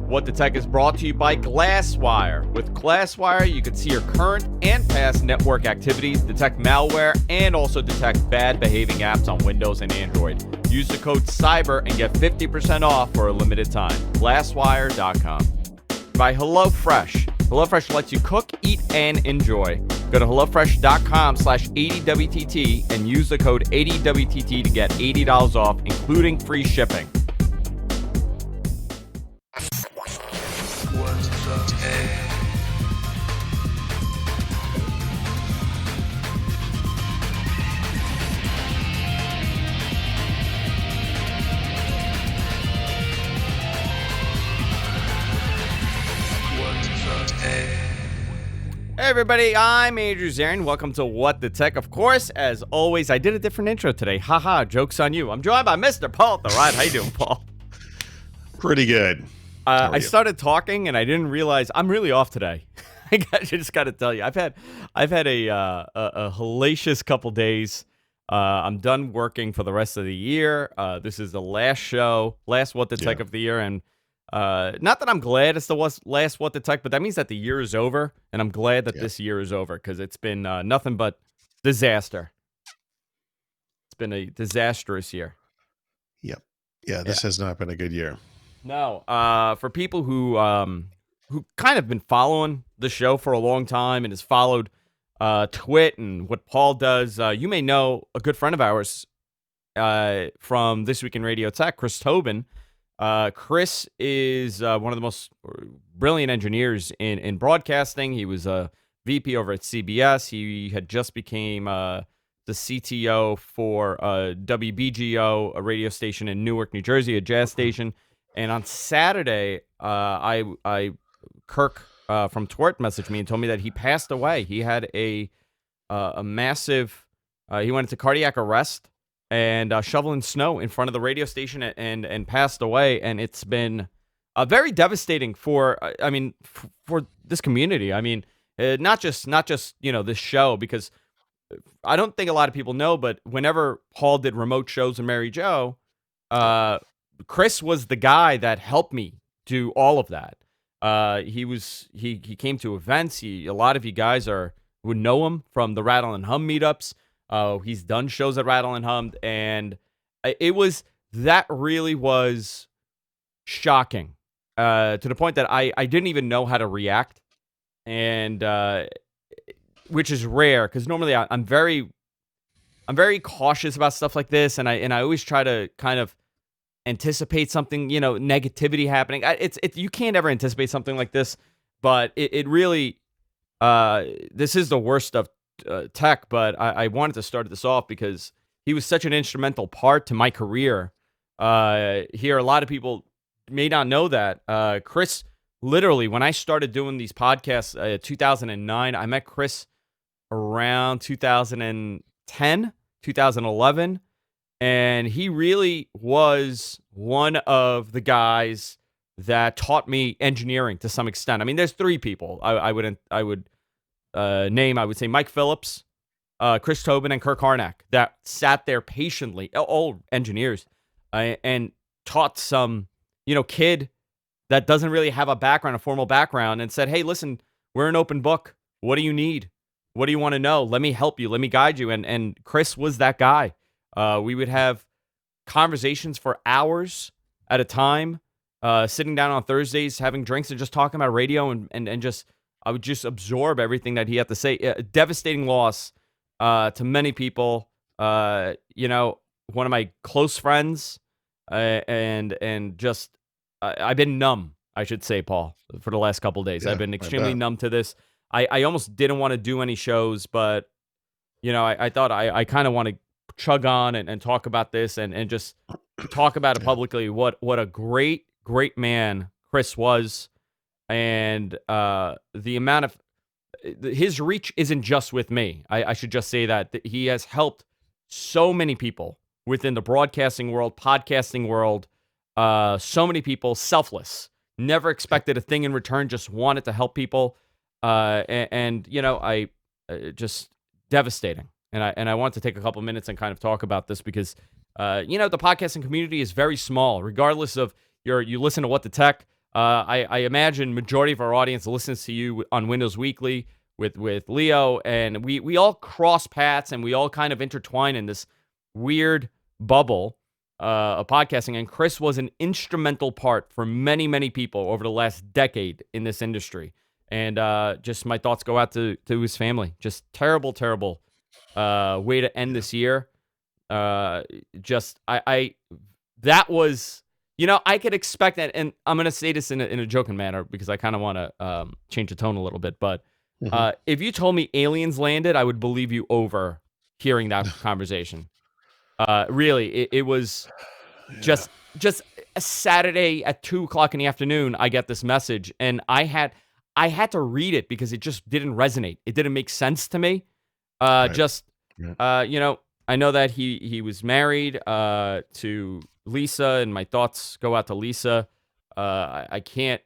What the Tech is brought to you by Glasswire. With Glasswire, you can see your current and past network activities, detect malware, and also detect bad behaving apps on Windows and Android. Use the code CYBER and get 50% off for a limited time. Glasswire.com. By HelloFresh. HelloFresh lets you cook, eat, and enjoy. Go to HelloFresh.com/80WTT and use the code 80WTT to get $80 off, including free shipping. Hey everybody, I'm Andrew Zarin. Welcome to What the Tech. Of course, as always, I did a different intro today. Haha, joke's on you. I'm joined by Mr. Paul at the Ride. How you doing, Paul? Pretty good. I started talking and I didn't realize I'm really off today. I just got to tell you, I've had a hellacious couple days. I'm done working for the rest of the year. This is the last show, last What the Tech of the year, and not that I'm glad it's the last What the Tech, but that means that the year is over, and I'm glad that this year is over because it's been nothing but disaster. It's been a disastrous year. Yep. Yeah, this has not been a good year. No. For people who kind of been following the show for a long time and has followed Twit and what Paul does, you may know a good friend of ours from This Week in Radio Tech, Chris Tobin. Chris is one of the most brilliant engineers in broadcasting. He was a VP over at CBS. He had just became the CTO for WBGO, a radio station in Newark, New Jersey, a jazz station. And on Saturday, Kirk from Twit messaged me and told me that he passed away. He had a massive, he went into cardiac arrest and shoveling snow in front of the radio station and passed away. And it's been very devastating for this community. I mean, not just this show, because I don't think a lot of people know, but whenever Paul did remote shows with Mary Jo, Chris was the guy that helped me do all of that. He came to events. A lot of you guys would know him from the Rattle and Hum meetups. He's done shows at Rattle and Hum, and that really was shocking to the point that I didn't even know how to react, and which is rare because normally I'm very cautious about stuff like this, and I always try to kind of anticipate something, negativity happening. You can't ever anticipate something like this, but it really this is the worst of tech, but I wanted to start this off because he was such an instrumental part to my career here. A lot of people may not know that Chris, literally, when I started doing these podcasts 2009, I met Chris around 2010, 2011, and he really was one of the guys that taught me engineering to some extent. I mean, there's three people I would name. I would say Mike Phillips, Chris Tobin, and Kirk Harnack that sat there patiently, all engineers, and taught some, kid that doesn't really have a formal background, and said, hey, listen, we're an open book. What do you need? What do you want to know? Let me help you. Let me guide you. And Chris was that guy. We would have conversations for hours at a time, sitting down on Thursdays, having drinks and just talking about radio and just, I would just absorb everything that he had to say. A devastating loss to many people. One of my close friends, and just I've been numb, I should say, Paul, for the last couple of days. I've been extremely numb to this. I almost didn't want to do any shows, but I thought I kind of want to chug on and talk about this and just talk about it publicly. What a great man Chris was. And the amount of his reach isn't just with me. I should just say that he has helped so many people within the broadcasting world, podcasting world. So many people, selfless, never expected a thing in return, just wanted to help people. Just devastating. And I want to take a couple minutes and kind of talk about this because, the podcasting community is very small, regardless of you listen to What the Tech. I imagine majority of our audience listens to you on Windows Weekly with Leo, and we all cross paths and we all kind of intertwine in this weird bubble of podcasting. And Chris was an instrumental part for many, many people over the last decade in this industry. And just my thoughts go out to his family. Just terrible, terrible way to end this year. That was, I could expect that, and I'm going to say this in a joking manner because I kind of want to change the tone a little bit, but if you told me aliens landed, I would believe you over hearing that conversation. Really, it was just a Saturday at 2:00 in the afternoon, I get this message, and I had to read it because it just didn't resonate. It didn't make sense to me. Right. I know that he was married to Lisa, and my thoughts go out to Lisa. I can't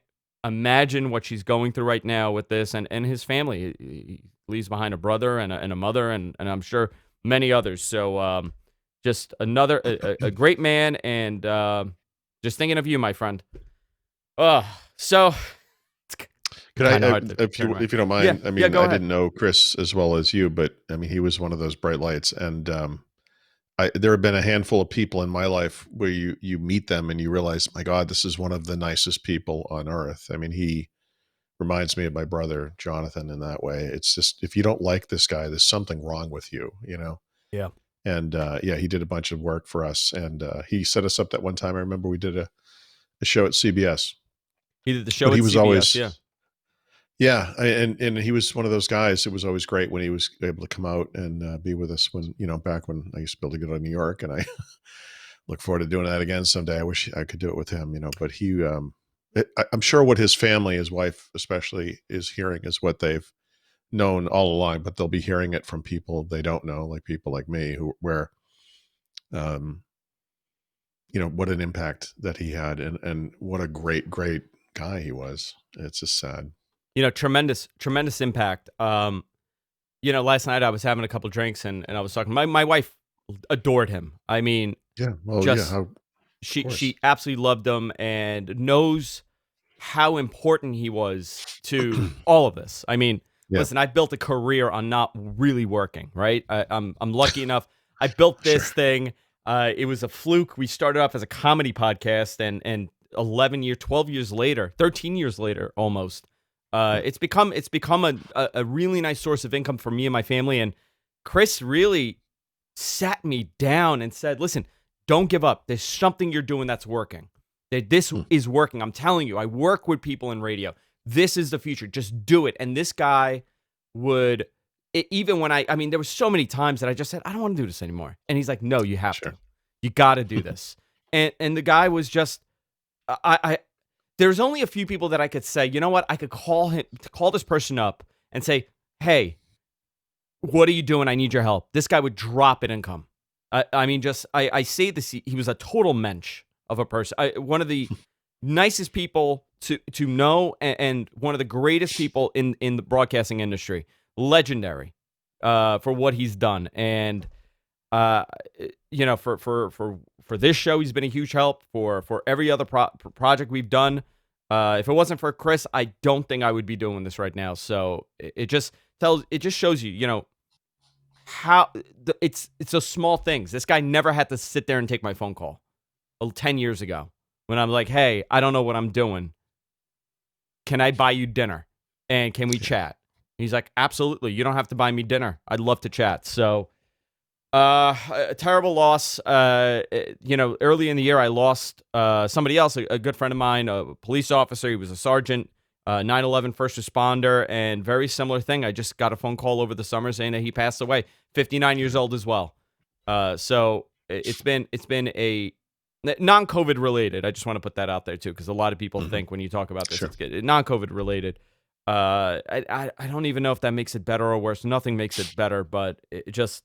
imagine what she's going through right now with this and his family. He leaves behind a brother and a mother, and I'm sure many others. So just another a great man, and just thinking of you, my friend. So Could I, if you don't mind, Yeah, I mean, go I ahead. didn't know Chris as well as you, but I mean, he was one of those bright lights. And there have been a handful of people in my life where you meet them and you realize, my God, this is one of the nicest people on earth. I mean, he reminds me of my brother, Jonathan, in that way. It's just, if you don't like this guy, there's something wrong with you, Yeah. And he did a bunch of work for us. And he set us up that one time. I remember we did a show at CBS. He did the show But at he was CBS, always, yeah. yeah, and he was one of those guys. It was always great when he was able to come out and be with us when, back when I used to be able to go to New York, and I look forward to doing that again someday. I wish I could do it with him, but he, I'm sure what his family, his wife especially, is hearing is what they've known all along, but they'll be hearing it from people they don't know, like people like me what an impact that he had, and what a great, great guy he was. It's just sad. Tremendous impact. Last night I was having a couple drinks and I was talking. My wife adored him. I mean, Yeah. Well, just yeah. she absolutely loved him and knows how important he was to all of this. I mean, listen, I built a career on not really working. Right? I'm lucky enough. I built this thing. It was a fluke. We started off as a comedy podcast, and 12 years later, 13 years later, almost. It's become a really nice source of income for me and my family. And Chris really sat me down and said, listen, don't give up. There's something you're doing that's working. This is working. I'm telling you, I work with people in radio. This is the future. Just do it. And this guy would, even when there were so many times that I just said, I don't want to do this anymore. And he's like, no, you have to. You got to do this. And the guy was just, there's only a few people that I could say, you know what? I could call this person up and say, hey, what are you doing? I need your help. This guy would drop it and come. I say this, he was a total mensch of a person. One of the nicest people to know, and one of the greatest people in the broadcasting industry. Legendary for what he's done. And, for this show, he's been a huge help for every other project we've done. If it wasn't for Chris, I don't think I would be doing this right now. So it just shows you, how it's those small things. This guy never had to sit there and take my phone call 10 years ago when I'm like, hey, I don't know what I'm doing. Can I buy you dinner? And can we chat? He's like, absolutely. You don't have to buy me dinner. I'd love to chat. So, a terrible loss. Early in the year, I lost somebody else, a good friend of mine, a police officer. He was a sergeant, 9/11 first responder, and very similar thing. I just got a phone call over the summer saying that he passed away, 59 years old as well. So it's been a non-COVID related. I just want to put that out there too, because a lot of people think when you talk about this, it's non-COVID related. I don't even know if that makes it better or worse. Nothing makes it better, but it just,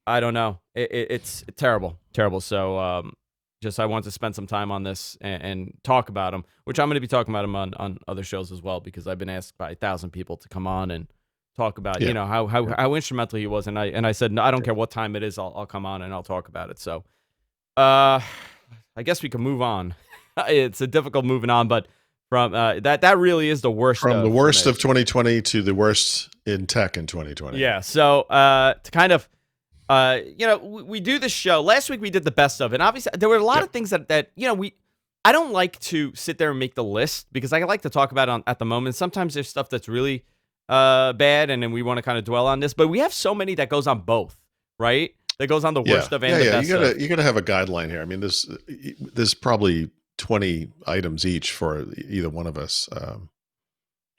I don't know. It's terrible. So, I want to spend some time on this and talk about him, which I'm going to be talking about him on other shows as well, because I've been asked by 1,000 people to come on and talk about, how instrumental he was. And I said, no, I don't care what time it is. I'll come on and I'll talk about it. So, I guess we can move on. It's a difficult moving on, but From that really is the worst From the worst for of me. 2020 to the worst in tech in 2020. Yeah. So to kind of we do this show. Last week we did the best of, and obviously there were a lot of things that I don't like to sit there and make the list because I like to talk about it at the moment. Sometimes there's stuff that's really bad, and then we want to kind of dwell on this. But we have so many that goes on both, right? That goes on the worst of and the best of. You gotta have a guideline here. I mean, there's probably 20 items each for either one of us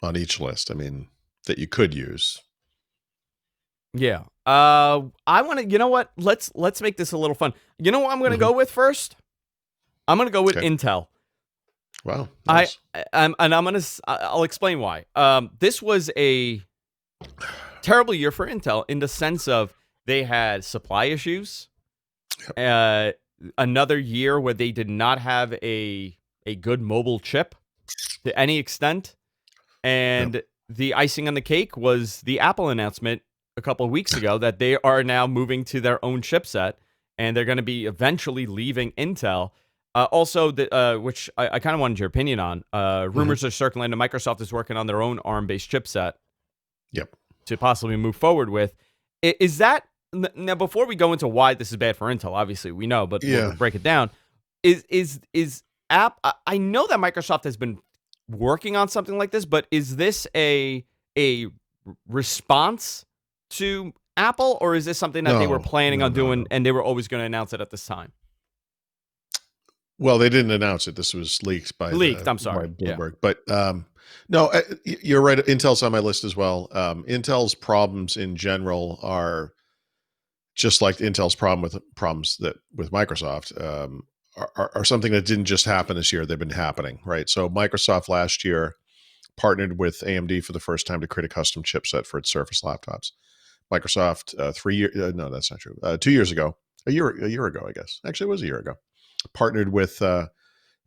on each list. I mean, that you could use. Yeah. I want to. You know what? Let's make this a little fun. You know what I'm going to go with first? I'm going to go with Intel. Wow. Nice. I'll explain why. This was a terrible year for Intel in the sense of they had supply issues. Another year where they did not have a good mobile chip to any extent. And the icing on the cake was the Apple announcement a couple of weeks ago that they are now moving to their own chipset, and they're going to be eventually leaving Intel. Also, which I kind of wanted your opinion on. Rumors are circulating that Microsoft is working on their own ARM-based chipset. Yep. To possibly move forward with. Is that now? Before we go into why this is bad for Intel, obviously we know, but we'll break it down. Is app? I know that Microsoft has been working on something like this, but is this a response to Apple, or is this something that they were planning on doing and they were always going to announce it at this time? Well, they didn't announce it. This was leaked by I'm sorry, by Bloomberg. But no, you're right. Intel's on my list as well. Intel's problems in general are just like Intel's problems with Microsoft are something that didn't just happen this year. They've been happening, right? So Microsoft last year partnered with AMD for the first time to create a custom chipset for its Surface laptops. Microsoft 3 years no, that's not true. 2 years ago, a year ago, I guess. Actually, it was a year ago. Partnered with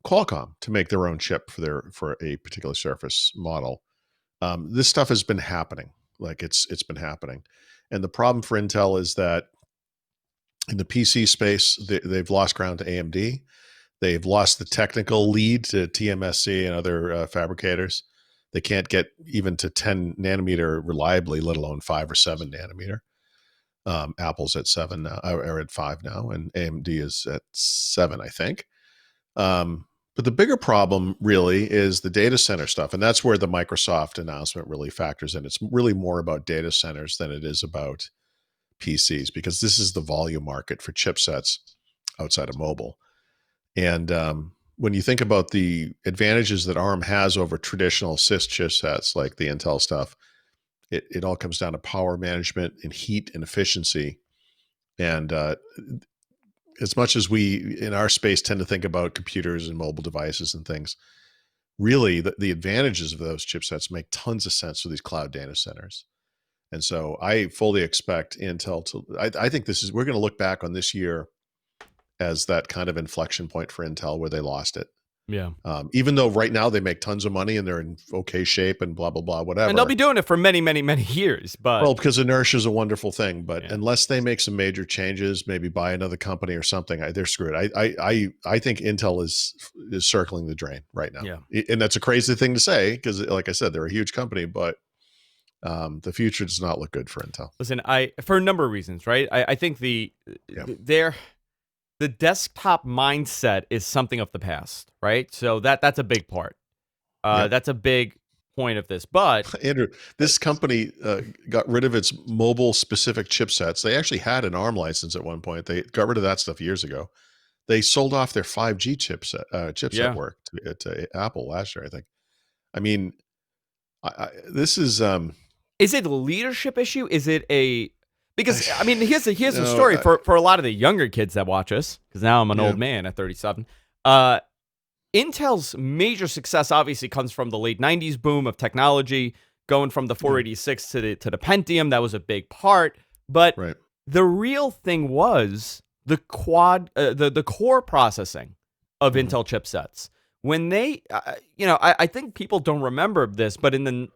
Qualcomm to make their own chip for a particular Surface model. This stuff has been happening. Like it's been happening. And the problem for Intel is that in the PC space, they've lost ground to AMD. They've lost the technical lead to TSMC and other fabricators. They can't get even to 10 nanometer reliably, let alone 5 or 7 nanometer. Apple's at 7 now, or at 5 now, and AMD is at 7, I think. But the bigger problem really is the data center stuff. And that's where the Microsoft announcement really factors in. It's really more about data centers than it is about PCs, because this is the volume market for chipsets outside of mobile. And when you think about the advantages that ARM has over traditional CIS chipsets like the Intel stuff, it all comes down to power management and heat and efficiency. And as much as we in our space tend to think about computers and mobile devices and things, really the advantages of those chipsets make tons of sense for these cloud data centers. And so I fully expect Intel to, I think we're going to look back on this year as that kind of inflection point for Intel where they lost it. Yeah. Even though right now they make tons of money and they're in okay shape and blah, blah, blah, whatever. And they'll be doing it for many, many, many years. But well, because inertia is a wonderful thing. But unless they make some major changes, maybe buy another company or something, they're screwed. I think Intel is circling the drain right now. Yeah. And that's a crazy thing to say because, like I said, they're a huge company, but the future does not look good for Intel. Listen, for a number of reasons, right? I think the desktop mindset is something of the past, right? So that's a big part. That's a big point of this. But Andrew, this company got rid of its mobile-specific chipsets. They actually had an ARM license at one point. They got rid of that stuff years ago. They sold off their 5G chipset work to Apple last year, I think. I mean, this is... is it a leadership issue? Is it a... Because, I mean, here's the story for a lot of the younger kids that watch us, because now I'm an old man at 37. Intel's major success obviously comes from the late 90s boom of technology, going from the 486 to the Pentium. That was a big part. But the real thing was the core processing of Intel chipsets. When they, I think people don't remember this, but in the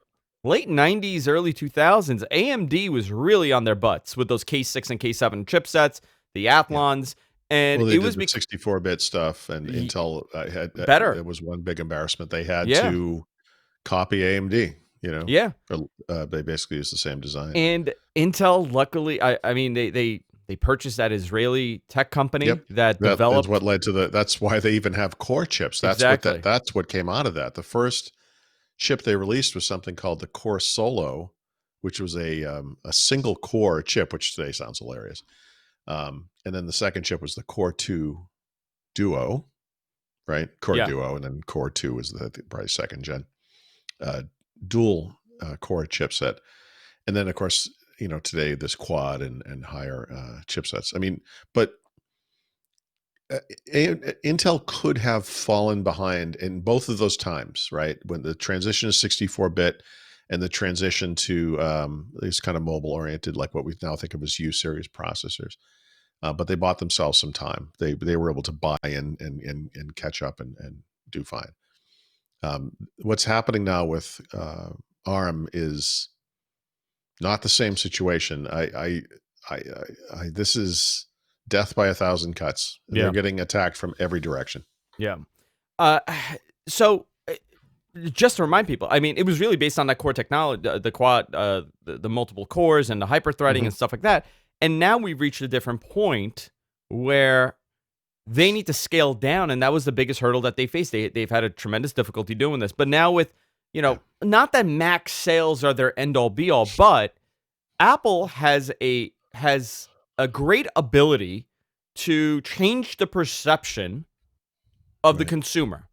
late 90s, early 2000s, AMD was really on their butts with those K6 and K7 chipsets, the Athlons, And Well, they it did was the 64-bit stuff, and Intel had better. it was one big embarrassment. They had Yeah. to copy AMD, Yeah. they basically use the same design. And Intel, luckily, I mean, they purchased that Israeli tech Yep. company that That is what developed. led to that's why they even have core chips. Exactly. That's what came out of that. The first chip they released was something called the Core Solo, which was a single core chip, which today sounds hilarious. And then the second chip was the Core 2 Duo, right? Core Yeah. Duo, and then Core 2 was the probably second gen uh, dual core chipset. And then, of course, today this quad and higher chipsets. I mean, but Intel could have fallen behind in both of those times, right? When the transition to 64-bit and the transition to these kind of mobile oriented, like what we now think of as U series processors. But they bought themselves some time. They were able to buy in and catch up and do fine. What's happening now with ARM is not the same situation. This is death by a thousand cuts. They're Yeah. getting attacked from every direction. Yeah. Uh, so just to remind people, I mean, it was really based on that core technology, the quad, the multiple cores and the hyper threading Mhm. and stuff like that. And now we've reached a different point where they need to scale down, and that was the biggest hurdle that they faced. They've had a tremendous difficulty doing this. But now with, Yeah. not that Mac sales are their end all be all, but Apple has a great ability to change the perception of the Right. consumer.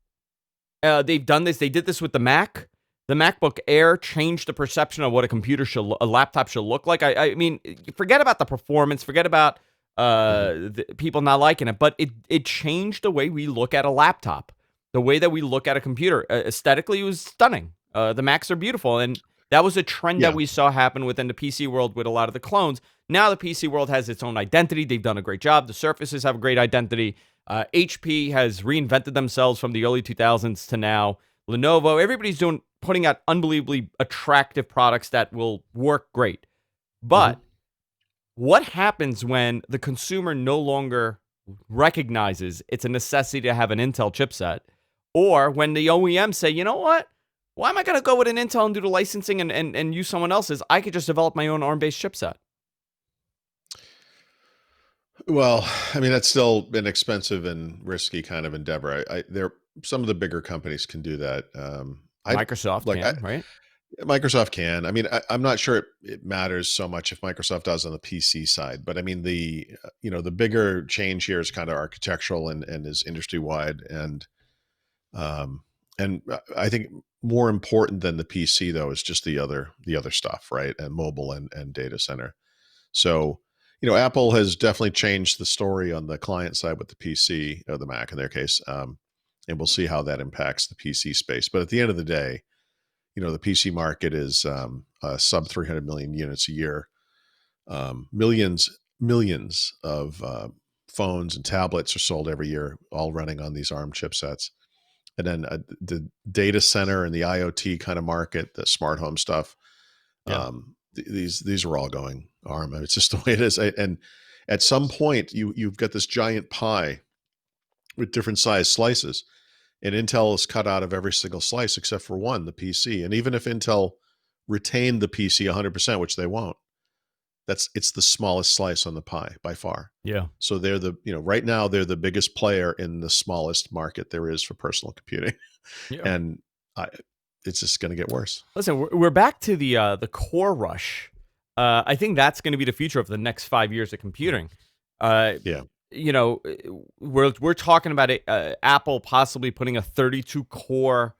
They've done this. They did this with the Mac. The MacBook Air changed the perception of what a laptop should look like. I mean, forget about the performance. Forget about Mhm. people not liking it. But it changed the way we look at a laptop, the way that we look at a computer. Aesthetically, it was stunning. The Macs are beautiful, and that was a trend that Yeah. we saw happen within the PC world with a lot of the clones. Now the PC world has its own identity. They've done a great job. The Surfaces have a great identity. HP has reinvented themselves from the early 2000s to now. Lenovo, everybody's putting out unbelievably attractive products that will work great. Mhm. But what happens when the consumer no longer recognizes it's a necessity to have an Intel chipset, or when the OEMs say, you know what? Why am I going to go with an Intel and do the licensing and use someone else's? I could just develop my own ARM-based chipset. Well, I mean, that's still an expensive and risky kind of endeavor. There, some of the bigger companies can do that. I Microsoft like can, right? Microsoft can. I mean, I'm not sure it matters so much if Microsoft does on the PC side, but I mean, the bigger change here is kind of architectural and is industry wide, um, and I think more important than the PC though is just the other stuff, right? And mobile and data center. So, Apple has definitely changed the story on the client side with the PC or the Mac in their case, and we'll see how that impacts the PC space. But at the end of the day, the PC market is sub 300 million units a year. Millions of phones and tablets are sold every year, all running on these ARM chipsets. And then the data center and the IoT kind of market, the smart home stuff, Yeah. these are all going ARM. It's just the way it is. And at some point, you've got this giant pie with different size slices, and Intel is cut out of every single slice except for one, the PC. And even if Intel retained the PC 100%, which they won't, it's the smallest slice on the pie by far. Yeah. So they're right now they're the biggest player in the smallest market there is for personal computing, Yeah. and I, it's just going to get worse. Listen, we're back to the core rush. I think that's going to be the future of the next 5 years of computing. Uh, Yeah. you know, we're talking about Apple possibly putting a 32 core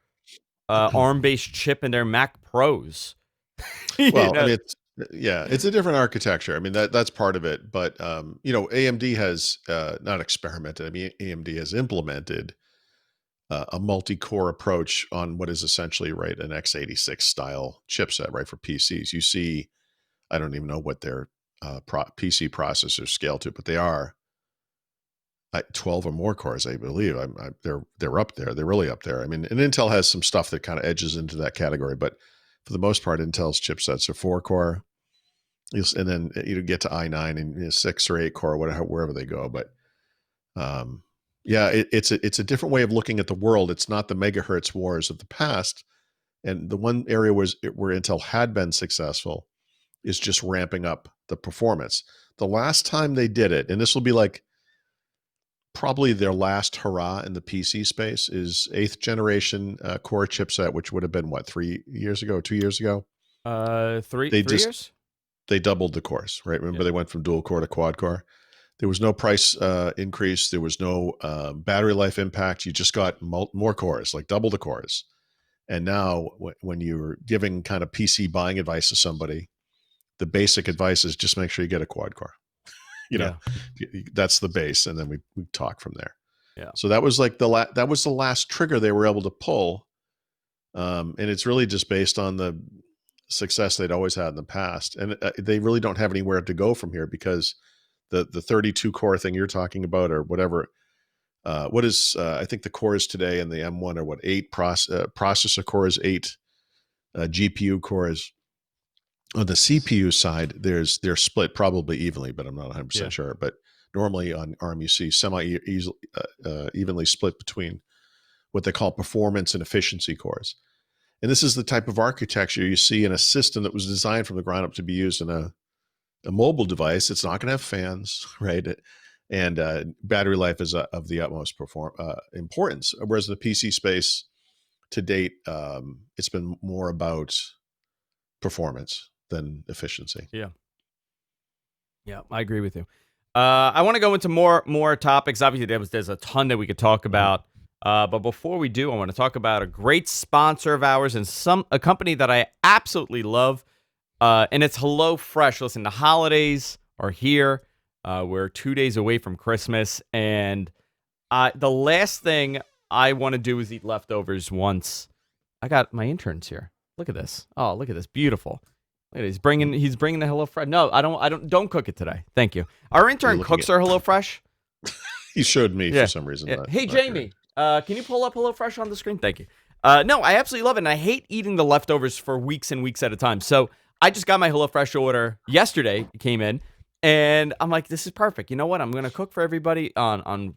ARM-based chip in their Mac Pros. you Well, I know, mean, it's a different architecture. I mean, that's part of it. But AMD has not experimented. I mean, AMD has implemented a multi-core approach on what is essentially right an x86 style chipset, right, for PCs. You see, I don't even know what their PC processors scale to, but they are 12 or more cores, I believe. They're up there. They're really up there. I mean, and Intel has some stuff that kind of edges into that category, but for the most part, Intel's chipsets are 4 core, and then you get to i9 and 6 or 8 core, whatever, wherever they go. But Yeah, it's a different way of looking at the world. It's not the megahertz wars of the past. And the one area where Intel had been successful is just ramping up the performance. The last time they did it, and this will be like probably their last hurrah in the PC space, is 8th generation core chipset, which would have been what, 3 years ago, 2 years ago? Three They three just years. they doubled the cores, right? Remember, Yeah. they went from dual core to quad core. There was no price increase. There was no battery life impact. You just got more cores, like double the cores. And now, when you're giving kind of PC buying advice to somebody, the basic advice is just make sure you get a quad core. Yeah. That's the base, and then we talk from there. Yeah. So that was like that was the last trigger they were able to pull, and it's really just based on the success they'd always had in the past, and they really don't have anywhere to go from here, because the 32 core thing you're talking about, or whatever, what is I think the cores today in the M1 are what, 8 processor cores, 8 GPU cores. On the CPU side, they're split probably evenly, but I'm not 100% sure. But normally on ARM, you see evenly split between what they call performance and efficiency cores. And this is the type of architecture you see in a system that was designed from the ground up to be used in a mobile device. It's not going to have fans, right? And battery life is of the utmost importance. Whereas the PC space to date, it's been more about performance than efficiency. Yeah. Yeah, I agree with you. I want to go into more topics. Obviously, there's a ton that we could talk about. But before we do, I want to talk about a great sponsor of ours and a company that I absolutely love, and it's HelloFresh. Listen, the holidays are here. We're 2 days away from Christmas, and the last thing I want to do is eat leftovers once. I got my interns here. Look at this. Oh, look at this. Beautiful. Look at it. He's bringing the HelloFresh. No, don't cook it today. Thank you. Our intern cooks our HelloFresh. He showed me for some reason. Yeah. Hey, Jamie, can you pull up HelloFresh on the screen? Thank you. No, I absolutely love it, and I hate eating the leftovers for weeks and weeks at a time. So I just got my HelloFresh order yesterday. It came in, and I'm like, this is perfect. You know what? I'm going to cook for everybody on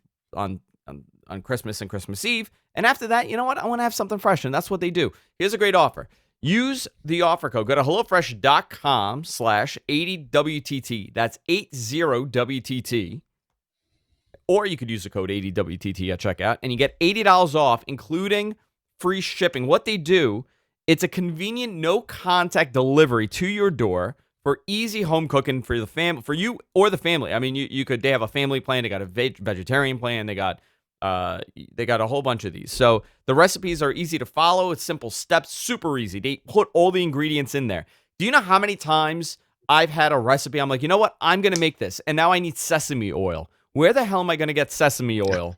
Christmas and Christmas Eve. And after that, you know what? I want to have something fresh, and that's what they do. Here's a great offer. Use the offer code. Go to HelloFresh.com/80WTT. That's 80WTT. Or you could use the code 80WTT at checkout, and you get $80 off, including free shipping. What they do, it's a convenient, no-contact delivery to your door for easy home cooking for the family, for you or the family. I mean, they have a family plan. They got a vegetarian plan. They got a whole bunch of these. So the recipes are easy to follow. It's simple steps, super easy. They put all the ingredients in there. Do you know how many times I've had a recipe? I'm like, you know what? I'm going to make this. And now I need sesame oil. Where the hell am I going to get sesame oil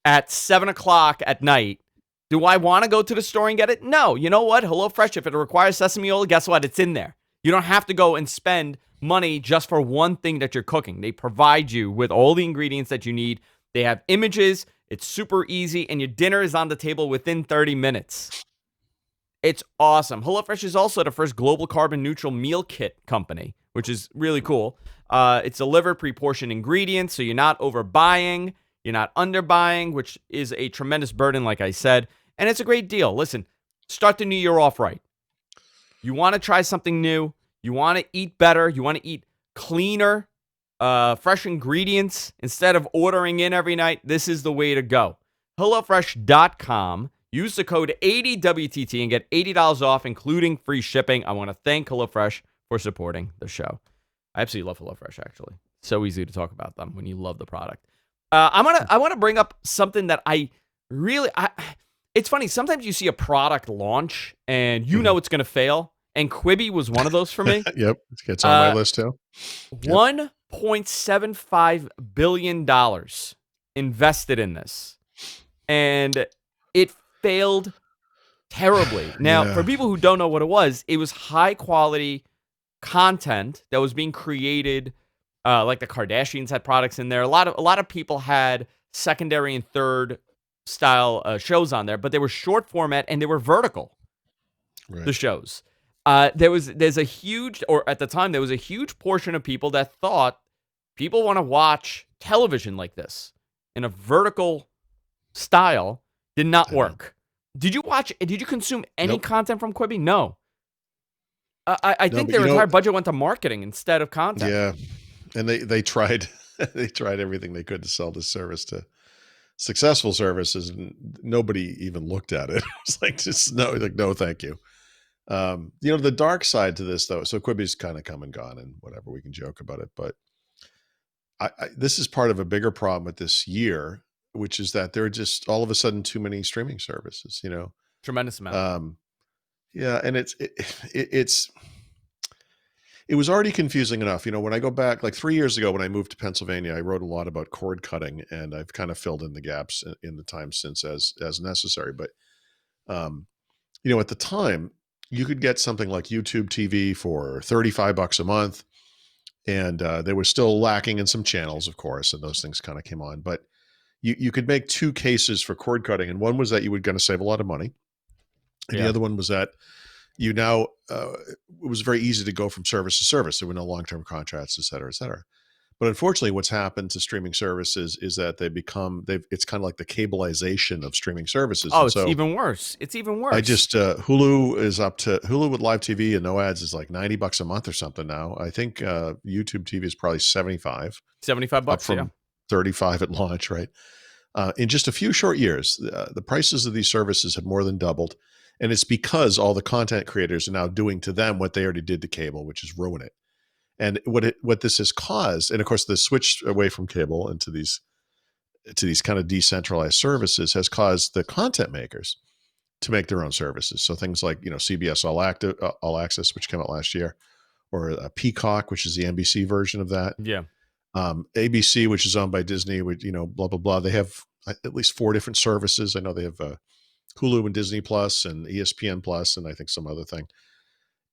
at 7 o'clock at night? Do I want to go to the store and get it? No. You know what? HelloFresh, if it requires sesame oil, guess what? It's in there. You don't have to go and spend money just for one thing that you're cooking. They provide you with all the ingredients that you need. They have images. It's super easy, and your dinner is on the table within 30 minutes. It's awesome. HelloFresh is also the first global carbon neutral meal kit company, which is really cool. It's delivered pre-portioned ingredients, so you're not overbuying, you're not underbuying, which is a tremendous burden, like I said. And it's a great deal. Listen, start the new year off right. You want to try something new. You want to eat better. You want to eat cleaner, fresh ingredients instead of ordering in every night. This is the way to go. HelloFresh.com. Use the code 80WTT and get $80 off, including free shipping. I want to thank HelloFresh for supporting the show. I absolutely love HelloFresh, actually. So easy to talk about them when you love the product. I want to bring up something that it's funny. Sometimes you see a product launch and you know it's going to fail. And Quibi was one of those for me. Yep. It's on my list too. $1.75 billion invested in this. And it failed terribly. Now, for people who don't know what it was high quality content that was being created. Like the Kardashians had products in there. A lot of people had secondary and third style shows on there, but they were short format and they were vertical. Right. The shows. At the time there was a huge portion of people that thought people want to watch television like this. in a vertical style did not I know. work. Did you consume any Nope. content from Quibi? No. I No, think but their entire budget went to marketing instead of content. yeah, and they tried they tried everything they could to sell this service to successful services, and nobody even looked at it. It was like, just no, like, no, thank you. The dark side to this, though, so Quibi's kind of come and gone, and whatever, we can joke about it, but this is part of a bigger problem with this year, which is that there are just all of a sudden too many streaming services. Tremendous amount. Yeah, and it was already confusing enough. When I go back like 3 years ago when I moved to Pennsylvania, I wrote a lot about cord cutting, and I've kind of filled in the gaps in the time since as necessary. But um, at the time, you could get something like YouTube TV for $35 a month, and they were still lacking in some channels, of course, and those things kind of came on. But you could make two cases for cord cutting, and one was that you were going to save a lot of money, and the Yeah. other one was that you now it was very easy to go from service to service. There were no long-term contracts, et cetera, et cetera. But unfortunately, what's happened to streaming services is that it's kind of like the cableization of streaming services. Oh, And it's so even worse. It's even I worse. just Hulu with live TV and no ads is like $90 a month or something now. I think YouTube TV is probably 75, 75 up bucks, yeah. from 35 at launch, right? In just a few short years, the prices of these services have more than doubled. And it's because all the content creators are now doing to them what they already did to cable, which is ruin it. And what this has caused, and of course the switch away from cable into these kind of decentralized services has caused the content makers to make their own services. So things like CBS All Access, which came out last year, or Peacock, which is the NBC version of that. Yeah. ABC, which is owned by Disney, which blah blah blah. They have at least 4 different services. I know they have Hulu and Disney Plus and ESPN Plus, and I think some other thing.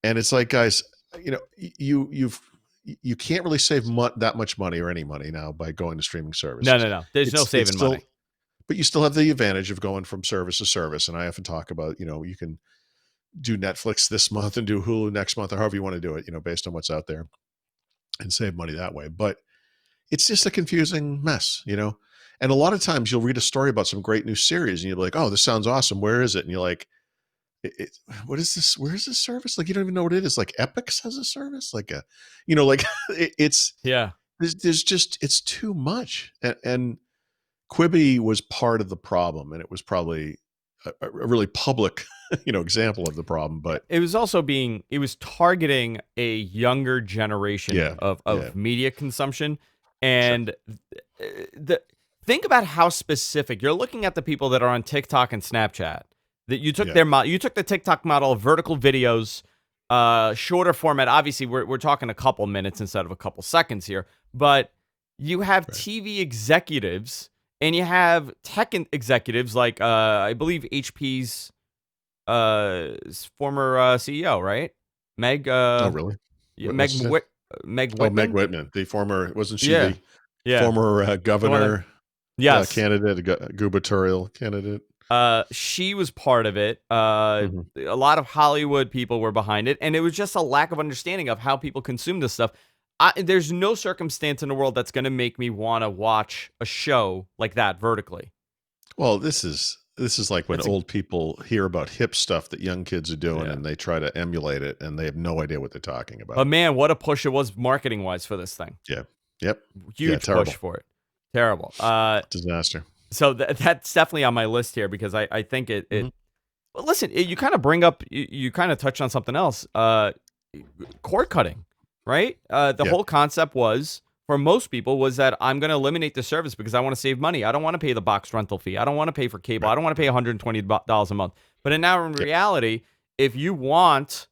And it's like, guys, you can't really save that much money or any money now by going to streaming services. No. There's no saving still, money. but you still have the advantage of going from service to service. And I often talk about, you can do Netflix this month and do Hulu next month, or however you want to do it, based on what's out there, and save money that way. But it's just a confusing mess, And a lot of times you'll read a story about some great new series and you'll be like, oh, this sounds awesome. Where is it? And you're like, what is this? Where is this service? Like, you don't even know what it is. Like Epix has a service, like it's Yeah. it's too much. And Quibi was part of the problem, and it was probably a really public, example of the problem. But It was targeting a younger generation yeah, of media consumption. And think about how specific you're looking at the people that are on TikTok and Snapchat. That you took you took the TikTok model of vertical videos, shorter format. Obviously, we're talking a couple minutes instead of a couple seconds here, but you have TV executives and you have tech executives like I believe HP's former CEO, right? Meg. Oh, really? Meg. Meg Oh, Meg Whitman. Whitman, the former, wasn't she the Yeah. former governor Yes. candidate, gubernatorial candidate? She was part of it. Mhm. A lot of Hollywood people were behind it, and it was just a lack of understanding of how people consume this stuff. There's no circumstance in the world that's going to make me want to watch a show like that vertically. Well, this is like when old people hear about hip stuff that young kids are doing, and they try to emulate it, and they have no idea what they're talking about. But man, what a push it was marketing wise for this thing. Yeah. Yep. Huge push for it. Terrible. Disaster. So that's definitely on my list here because I think it. Well, listen, you kind of bring up, you kind of touched on something else. Cord cutting, right? The whole concept was, for most people, was that I'm going to eliminate the service because I want to save money. I don't want to pay the box rental fee. I don't want to pay for cable. I don't want to pay $120 a month. But in reality, if you want,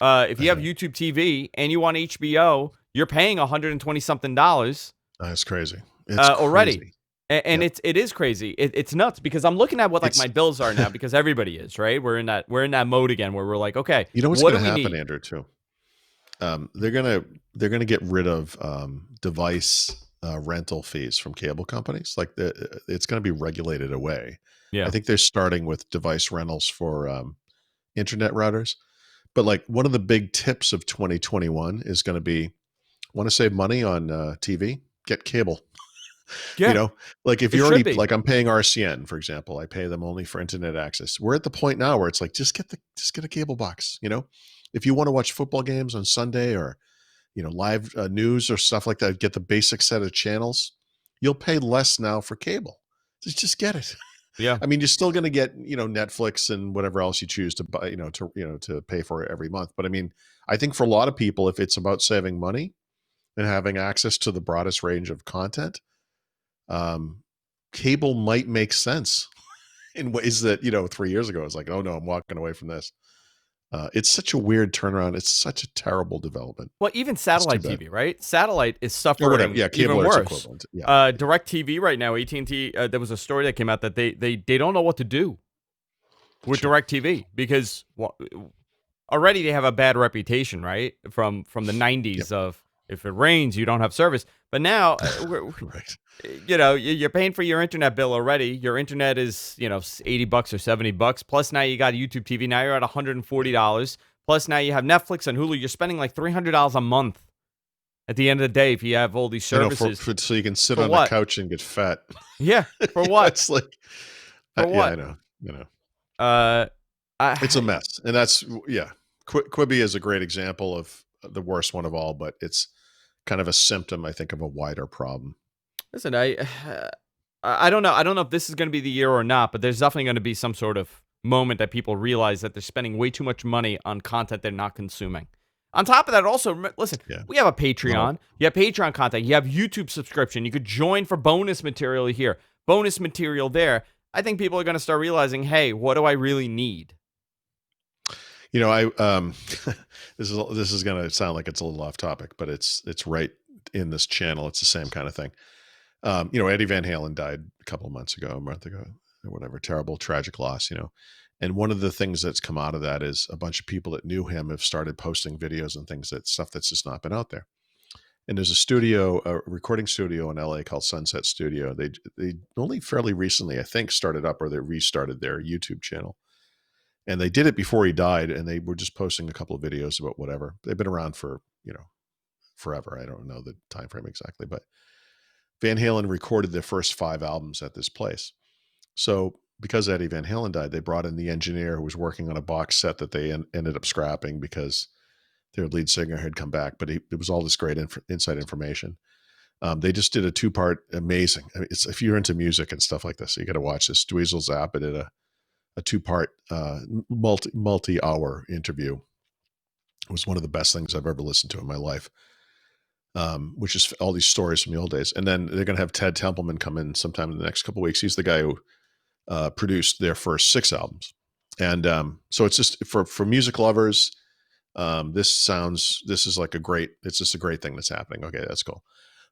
if you have YouTube TV and you want HBO, you're paying $120 something. That's crazy. It's already. Crazy. And it is crazy. It's nuts because I'm looking at what my bills are now because everybody is, right? We're in that mode again where we're like, okay, you know what's going to happen, Andrew, too? They're gonna get rid of device rental fees from cable companies. Like it's going to be regulated away. Yeah, I think they're starting with device rentals for internet routers. But like one of the big tips of 2021 is going to be, want to save money on TV? Get cable. You Yeah, know, like if it you're should already be. like I'm paying RCN, for example, I pay them only for internet access. We're at the point now where it's like just get a cable box. You know, if you want to watch football games on Sunday or live news or stuff like that, get the basic set of channels. You'll pay less now for cable. Just get it. Yeah. I mean, you're still going to get Netflix and whatever else you choose to buy, to pay for it every month. But I mean, I think for a lot of people, if it's about saving money and having access to the broadest range of content, um, cable might make sense in ways that 3 years ago I was like, oh no, I'm walking away from this. It's such a weird turnaround. It's such a terrible development. Well, even It's too satellite bad. TV, right? Satellite is Or whatever. suffering Yeah, even cable or its worse. equivalent. Yeah. Direct TV right now, AT&T, there was a story that came out that they don't know what to do with Sure. Direct TV because already they have a bad reputation, right? From the Yep. 90s of if it rains, you don't have service. But now, Right. you're paying for your internet bill already. Your internet is, $80 or $70. Plus now you got YouTube TV. Now you're at $140. Plus now you have Netflix and Hulu. You're spending like $300 a month at the end of the day if you have all these services. So you can sit For on a what? couch and get fat. Yeah, for what? It's like, For yeah, I what? know. Uh, It's a I mess, and that's yeah. Quibi is a great example of the worst one of all, but it's kind of a symptom, I think, of a wider problem. listen. I don't know. I don't know if this is going to be the year or not, but there's definitely going to be some sort of moment that people realize that they're spending way too much money on content they're not consuming. On top of that, also, listen, Yeah. we have a No. Patreon. You have Patreon content. You have YouTube subscription. You could join for bonus material here, bonus material there. I think people are going to start realizing, hey, what do I really need? I this is going to sound like it's a little off topic, but it's right in this channel. It's the same kind of thing. Eddie Van Halen died a month ago, or whatever. Terrible, tragic loss. And one of the things that's come out of that is a bunch of people that knew him have started posting videos and stuff that's just not been out there. And there's a recording studio in LA called Sunset Studio. They only fairly recently, I think, started up or they restarted their YouTube channel. And they did it before he died, and they were just posting a couple of videos about whatever. They've been around for, forever. I don't know the time frame exactly, but Van Halen recorded their first 5 albums at this place. So because Eddie Van Halen died, they brought in the engineer who was working on a box set that they ended up scrapping because their lead singer had come back, but it was all this great inside information. They just did a 2-part amazing. I mean, if you're into music and stuff like this, you got to watch this. Dweezil Zappa did a 2-part multi-hour interview. It was one of the best things I've ever listened to in my life, which is all these stories from the old days. And then they're going to have Ted Templeman come in sometime in the next couple of weeks. He's the guy who produced their first 6 albums. And so it's just for music lovers. This is like it's just a great thing that's happening. Okay, that's cool.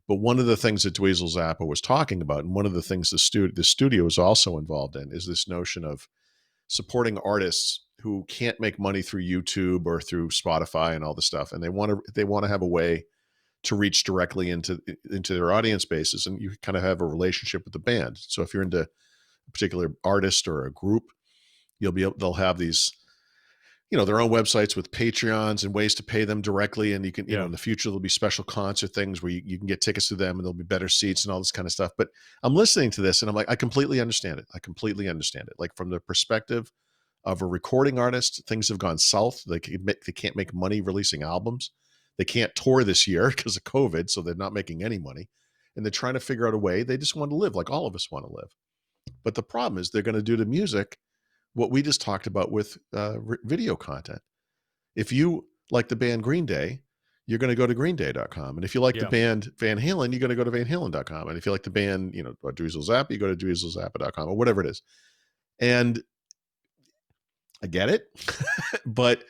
But one of the things that Dweezil Zappa was talking about, and one of the things the studio is also involved in, is this notion of supporting artists who can't make money through YouTube or through Spotify and all this stuff, and they want to have a way to reach directly into their audience bases, and you kind of have a relationship with the band. So if you're into a particular artist or a group, they'll have these their own websites with Patreons and ways to pay them directly. And you can, in the future, there'll be special concert things where you can get tickets to them and there'll be better seats and all this kind of stuff. But I'm listening to this and I'm like, I completely understand it. Like from the perspective of a recording artist, things have gone south. They can't make money releasing albums. They can't tour this year because of COVID. So they're not making any money and they're trying to figure out a way. They just want to live like all of us want to live. But the problem is they're going to do to music what we just talked about with video content. If you like the band Green Day, you're going to go to greenday.com. And if you like the band Van Halen, you're going to go to vanhalen.com. And if you like the band, Dweezil Zappa, you go to dweezilzappa.com or whatever it is. And I get it, but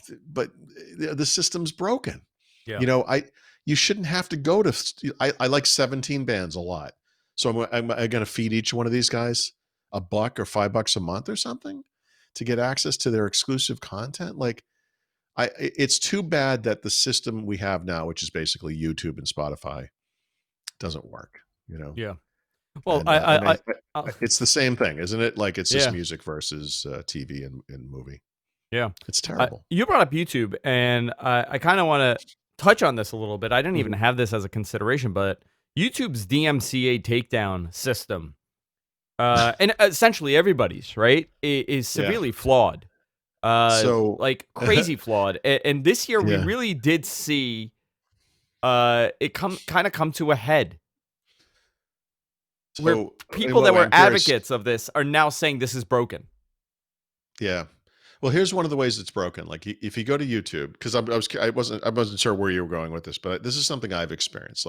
the system's broken. Yeah. You shouldn't have to go to. I like 17 bands a lot, so I'm going to feed each one of these guys $1 or $5 a month or something to get access to their exclusive content. Like it's too bad that the system we have now, which is basically YouTube and Spotify, doesn't work, Yeah. Well, it's the same thing, isn't it? Like it's just music versus TV and movie. Yeah. It's terrible. You brought up YouTube and I kind of want to touch on this a little bit. I didn't even have this as a consideration, but YouTube's DMCA takedown system, and essentially everybody's, right, is severely flawed. So, Like crazy flawed. And this year we yeah. really did see it come to a head where So, people that were I'm curious. advocates of this are now saying this is broken. Yeah. Well, here's one of the ways it's broken. Like if you go to YouTube, because I wasn't sure where you were going with this, but this is something I've experienced.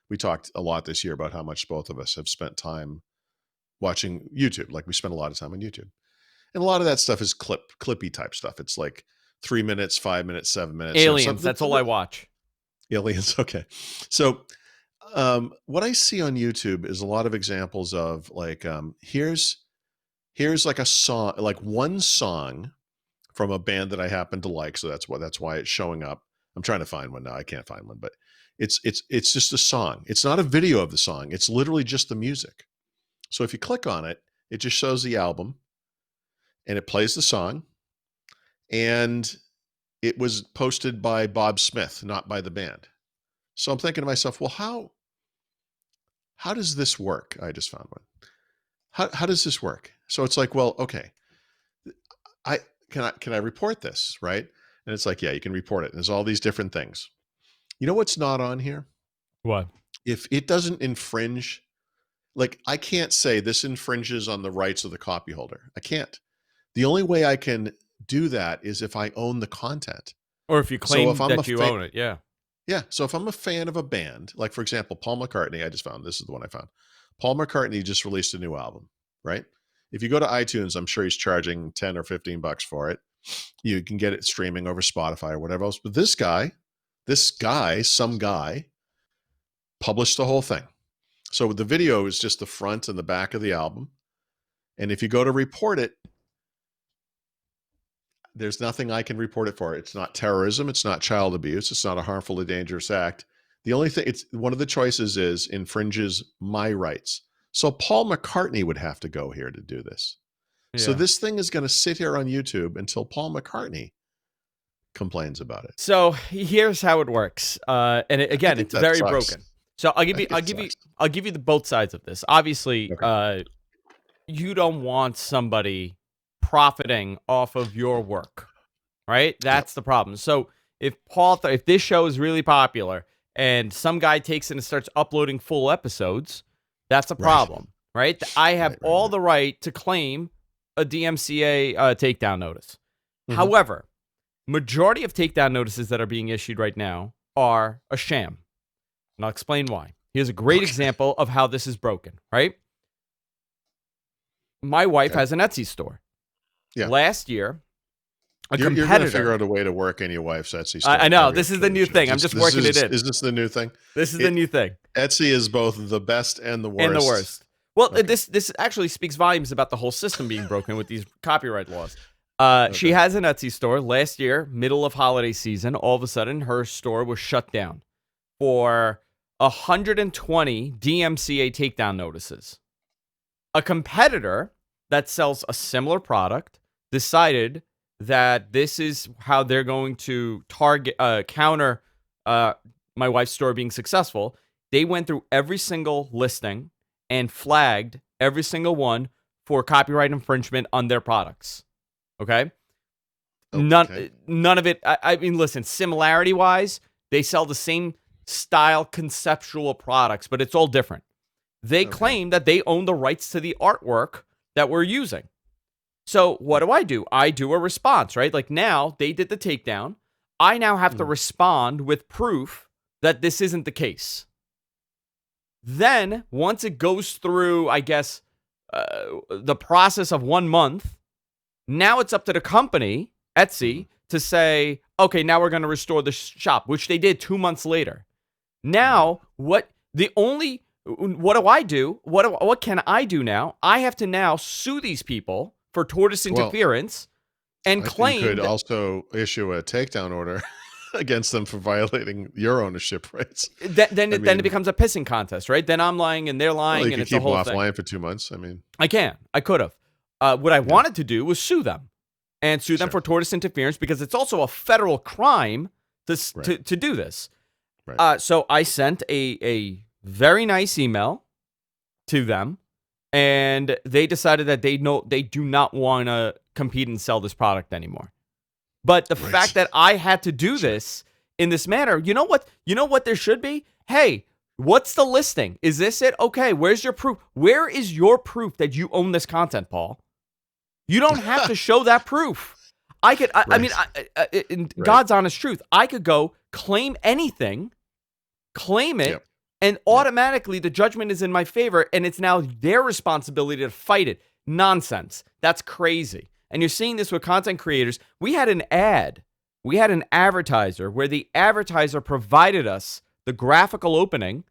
We talked a lot this year about how much both of us have spent time watching YouTube. Like we spent a lot of time on YouTube, and a lot of that stuff is clippy type stuff. It's like 3 minutes, 5 minutes, 7 minutes. Aliens, that's all I watch. Aliens. Okay. So, what I see on YouTube is a lot of examples of like, here's like a song, like one song from a band that I happen to like. So that's why it's showing up. I'm trying to find one now. I can't find one, but it's just a song. It's not a video of the song. It's literally just the music. So if you click on it, it just shows the album and it plays the song. And it was posted by Bob Smith, not by the band. So I'm thinking to myself, well, how does this work? I just found one. How does this work? So it's like, well, okay, can I report this, right? And it's like, yeah, you can report it. And there's all these different things. You know what's not on here? What? If it doesn't infringe, like I can't say this infringes on the rights of the copy holder. I can't. The only way I can do that is if I own the content. Or if you claim So if that you own it, yeah. Yeah. So if I'm a fan of a band, like for example, Paul McCartney, I just found, this is the one I found. Paul McCartney just released a new album, right? If you go to iTunes, I'm sure he's charging 10 or 15 bucks for it. You can get it streaming over Spotify or whatever else. But some guy published the whole thing. So the video is just the front and the back of the album. And if you go to report it, there's nothing I can report it for. It's not terrorism. It's not child abuse. It's not a harmful or dangerous act. The only thing, it's one of the choices is infringes my rights. So Paul McCartney would have to go here to do this. Yeah. So this thing is going to sit here on YouTube until Paul McCartney complains about it. So here's how it works. And again, it's very broken. So I'll give you the both sides of this. Obviously, Okay. You don't want somebody profiting off of your work, right? That's the problem. So if this show is really popular and some guy takes it and starts uploading full episodes, that's a problem, right? I have all the right to claim a DMCA takedown notice. Mm-hmm. However, majority of takedown notices that are being issued right now are a sham. And I'll explain why. Here's a great example of how this is broken, right? My wife has an Etsy store. Yeah. Last year, you're going to figure out a way to work in your wife's Etsy store. I know. This is the new thing. I'm just working it in. Is this the new thing? This is the new thing. Etsy is both the best and the worst. Well, this actually speaks volumes about the whole system being broken with these copyright laws. She has an Etsy store. Last year, middle of holiday season, all of a sudden, her store was shut down for 120 DMCA takedown notices. A competitor that sells a similar product decided that this is how they're going to counter my wife's store being successful. They went through every single listing and flagged every single one for copyright infringement on their products. Okay? None of it. I mean, listen, similarity-wise, they sell the same style conceptual products, but it's all different. They claim that they own the rights to the artwork that we're using. So what do? I do a response, right? Like now they did the takedown. I now have to respond with proof that this isn't the case. Then once it goes through, I guess, the process of 1 month, now it's up to the company, Etsy, to say, okay, now we're going to restore the shop, which they did 2 months later. Now, what do I do? What can I do now? I have to now sue these people for tortious interference and claim. You could also issue a takedown order against them for violating your ownership rights. Then it becomes a pissing contest, right? Then I'm lying and they're lying, and it's a whole thing. You keep offline for 2 months. I mean, I could have. What I wanted to do was sue them for tortious interference, because it's also a federal crime to do this. Right. So I sent a very nice email to them, and they decided that they do not want to compete and sell this product anymore. But the fact that I had to do this in this manner, you know what? You know what there should be? Hey, what's the listing? Is this it? Okay, where's your proof? Where is your proof that you own this content, Paul? You don't have to show that proof. I could, I mean, in God's honest truth, I could go claim anything, claim it, and automatically the judgment is in my favor, and it's now their responsibility to fight it. Nonsense. That's crazy. And you're seeing this with content creators. We had an advertiser where the advertiser provided us the graphical opening,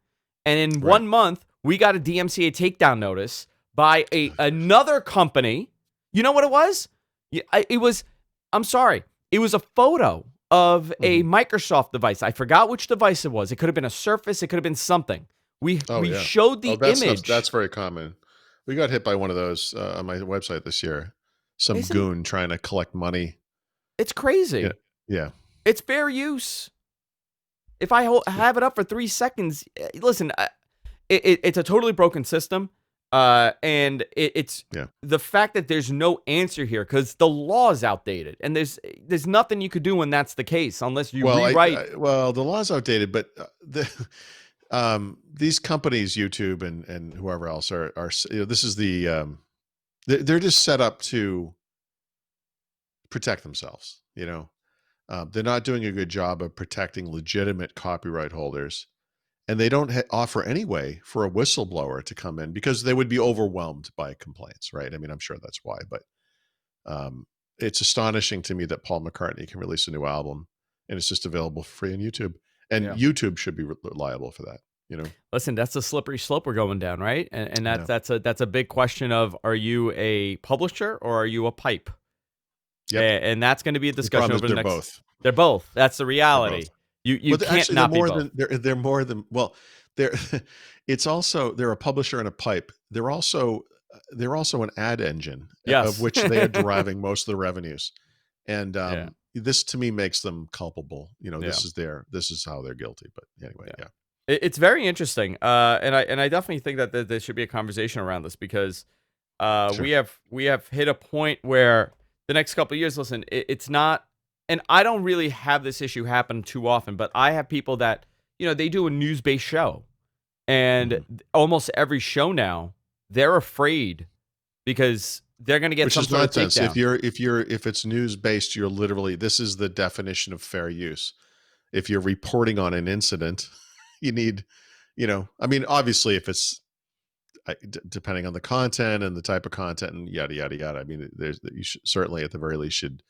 and in 1 month, we got a DMCA takedown notice by another company. You know what it was? I'm sorry. It was a photo of a Microsoft device. I forgot which device it was. It could have been a Surface. It could have been something. We showed the image. That's very common. We got hit by one of those on my website this year. Some goon trying to collect money. It's crazy. Yeah. It's fair use. If I have it up for 3 seconds, listen, it's a totally broken system. And it's the fact that there's no answer here because the law is outdated, and there's nothing you could do when that's the case unless you rewrite. The law's outdated, but these companies, YouTube and whoever else, are this is they're just set up to protect themselves. They're not doing a good job of protecting legitimate copyright holders. And they don't offer any way for a whistleblower to come in because they would be overwhelmed by complaints, right? I mean, I'm sure that's why, but it's astonishing to me that Paul McCartney can release a new album and it's just available for free on YouTube. And YouTube should be liable for that, Listen, that's a slippery slope we're going down, right? And that's a big question of, are you a publisher or are you a pipe? Yeah, and that's going to be a discussion over the next. Both. They're both. That's the reality. You can't not be both. They're more than they're it's also they're a publisher and a pipe. They're also an ad engine of which they are deriving most of the revenues. And this to me makes them culpable. This is how they're guilty. But anyway, it's very interesting. And I definitely think that there should be a conversation around this because we have hit a point where the next couple of years, listen, it's not. And I don't really have this issue happen too often, but I have people that, they do a news-based show. And almost every show now, they're afraid because they're going to get some sort of takedown. If it's news-based, you're literally, this is the definition of fair use. If you're reporting on an incident, you need, obviously if it's depending on the content and the type of content and yada, yada, yada. I mean, you should, certainly at the very least should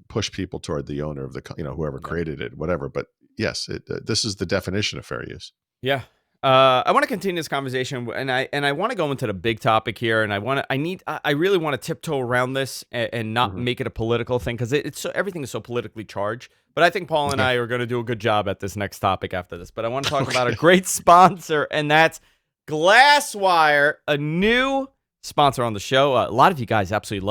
push people toward the owner of the, whoever created it, whatever. But yes, this is the definition of fair use. Yeah. I want to continue this conversation, and I want to go into the big topic here, and I really want to tiptoe around this and not make it a political thing because everything is so politically charged. But I think Paul and I are going to do a good job at this next topic after this. But I want to talk about a great sponsor, and that's Glasswire, a new sponsor on the show. A lot of you guys absolutely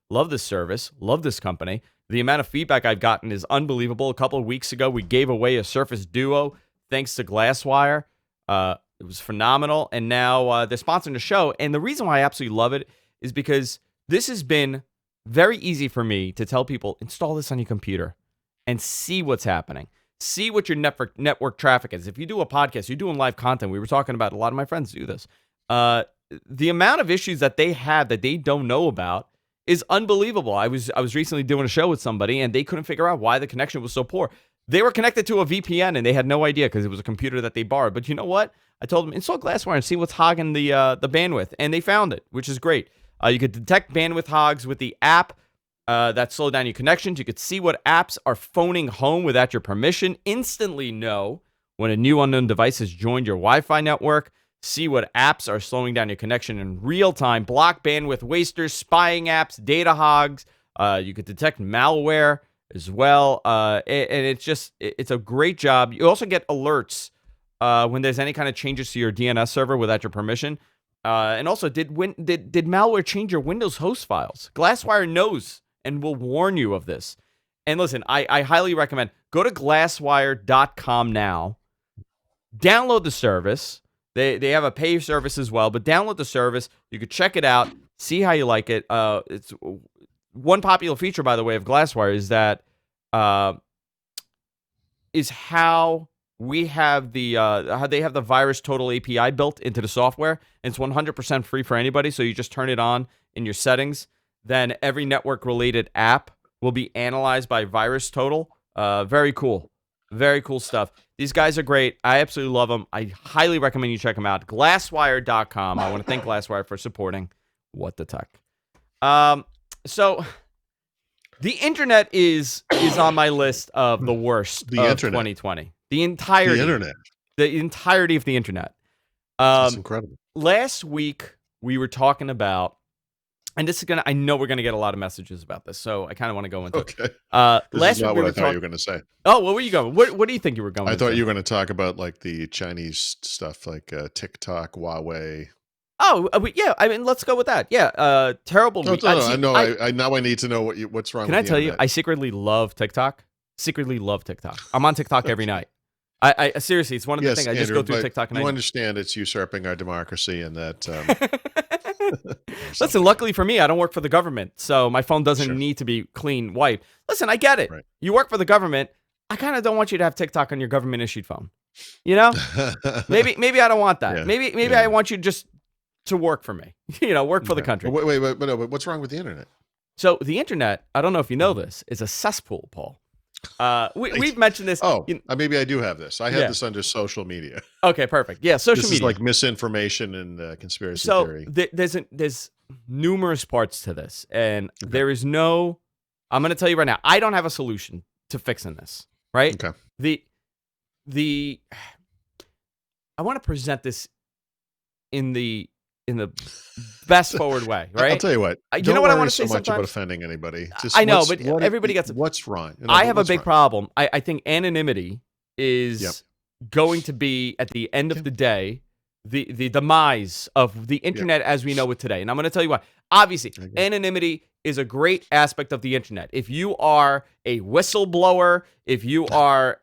love this service, love this company. The amount of feedback I've gotten is unbelievable. A couple of weeks ago, we gave away a Surface Duo thanks to Glasswire. It was phenomenal, and now they're sponsoring the show. And the reason why I absolutely love it is because this has been very easy for me to tell people, install this on your computer and see what's happening. See what your network traffic is. If you do a podcast, you're doing live content. We were talking about, a lot of my friends do this. The amount of issues that they have that they don't know about is unbelievable. I was recently doing a show with somebody, and they couldn't figure out why the connection was so poor. They were connected to a VPN, and they had no idea because it was a computer that they borrowed. But you know what? I told them, install Glasswire and see what's hogging the bandwidth. And they found it, which is great. You could detect bandwidth hogs with the app that slowed down your connections. You could see what apps are phoning home without your permission. Instantly know when a new unknown device has joined your Wi-Fi network. See what apps are slowing down your connection in real time. Block bandwidth wasters, spying apps, data hogs. You could detect malware as well. And it's a great job. You also get alerts when there's any kind of changes to your DNS server without your permission. And also, did malware change your Windows host files? Glasswire knows and will warn you of this. And listen, I highly recommend, go to glasswire.com now. download the service. They have a pay service as well, but download the service. You could check it out, see how you like it. It's one popular feature, by the way, of Glasswire is that is how we have how they have the Virus Total API built into the software, and it's 100% free for anybody. So you just turn it on in your settings. Then every network-related app will be analyzed by Virus Total. Very cool. Very cool stuff. These guys are great. I absolutely love them. I highly recommend you check them out. Glasswire.com. I want to thank Glasswire for supporting What the Tech. So the internet is on my list of the worst of internet. 2020. The entirety of the internet. That's incredible. Last week we were talking about, and this is I know we're gonna get a lot of messages about this, so I kind of want to go into it. This last is not week what I thought you were going to say. Oh, what were you going? What do you think you were going? I thought you were going to talk about like the Chinese stuff, like TikTok, Huawei. Oh, yeah. I mean, let's go with that. Yeah. Terrible. No, I now I need to know what's wrong. Can I tell you? I secretly love TikTok. I'm on TikTok every night. I seriously, it's one of the things I just go through TikTok and you understand it's usurping our democracy and that. Listen, luckily for me, I don't work for the government, so my phone doesn't need to be clean wiped. Listen, I get it. Right. You work for the government. I kind of don't want you to have TikTok on your government issued phone. You know, maybe I don't want that. Yeah. Maybe I want you just to work for me. Work for the country. Wait, but what's wrong with the internet? So the internet, I don't know if you know this, is a cesspool, Paul. We've mentioned this. Oh, maybe I do have this. I have this under social media. Okay, perfect. Yeah, social media. This is like misinformation and conspiracy theory. There's numerous parts to this, and there is no. I'm going to tell you right now. I don't have a solution to fixing this. Right? Okay. I want to present this in the best forward way, right? I'll tell you what. You know what I want to say so much sometimes? About offending anybody. Just I know, but everybody gets it. What's wrong? I have a big problem. I think anonymity is going to be, at the end of the day, the demise of the internet as we know it today. And I'm going to tell you why. Obviously, anonymity is a great aspect of the internet. If you are a whistleblower, if you are,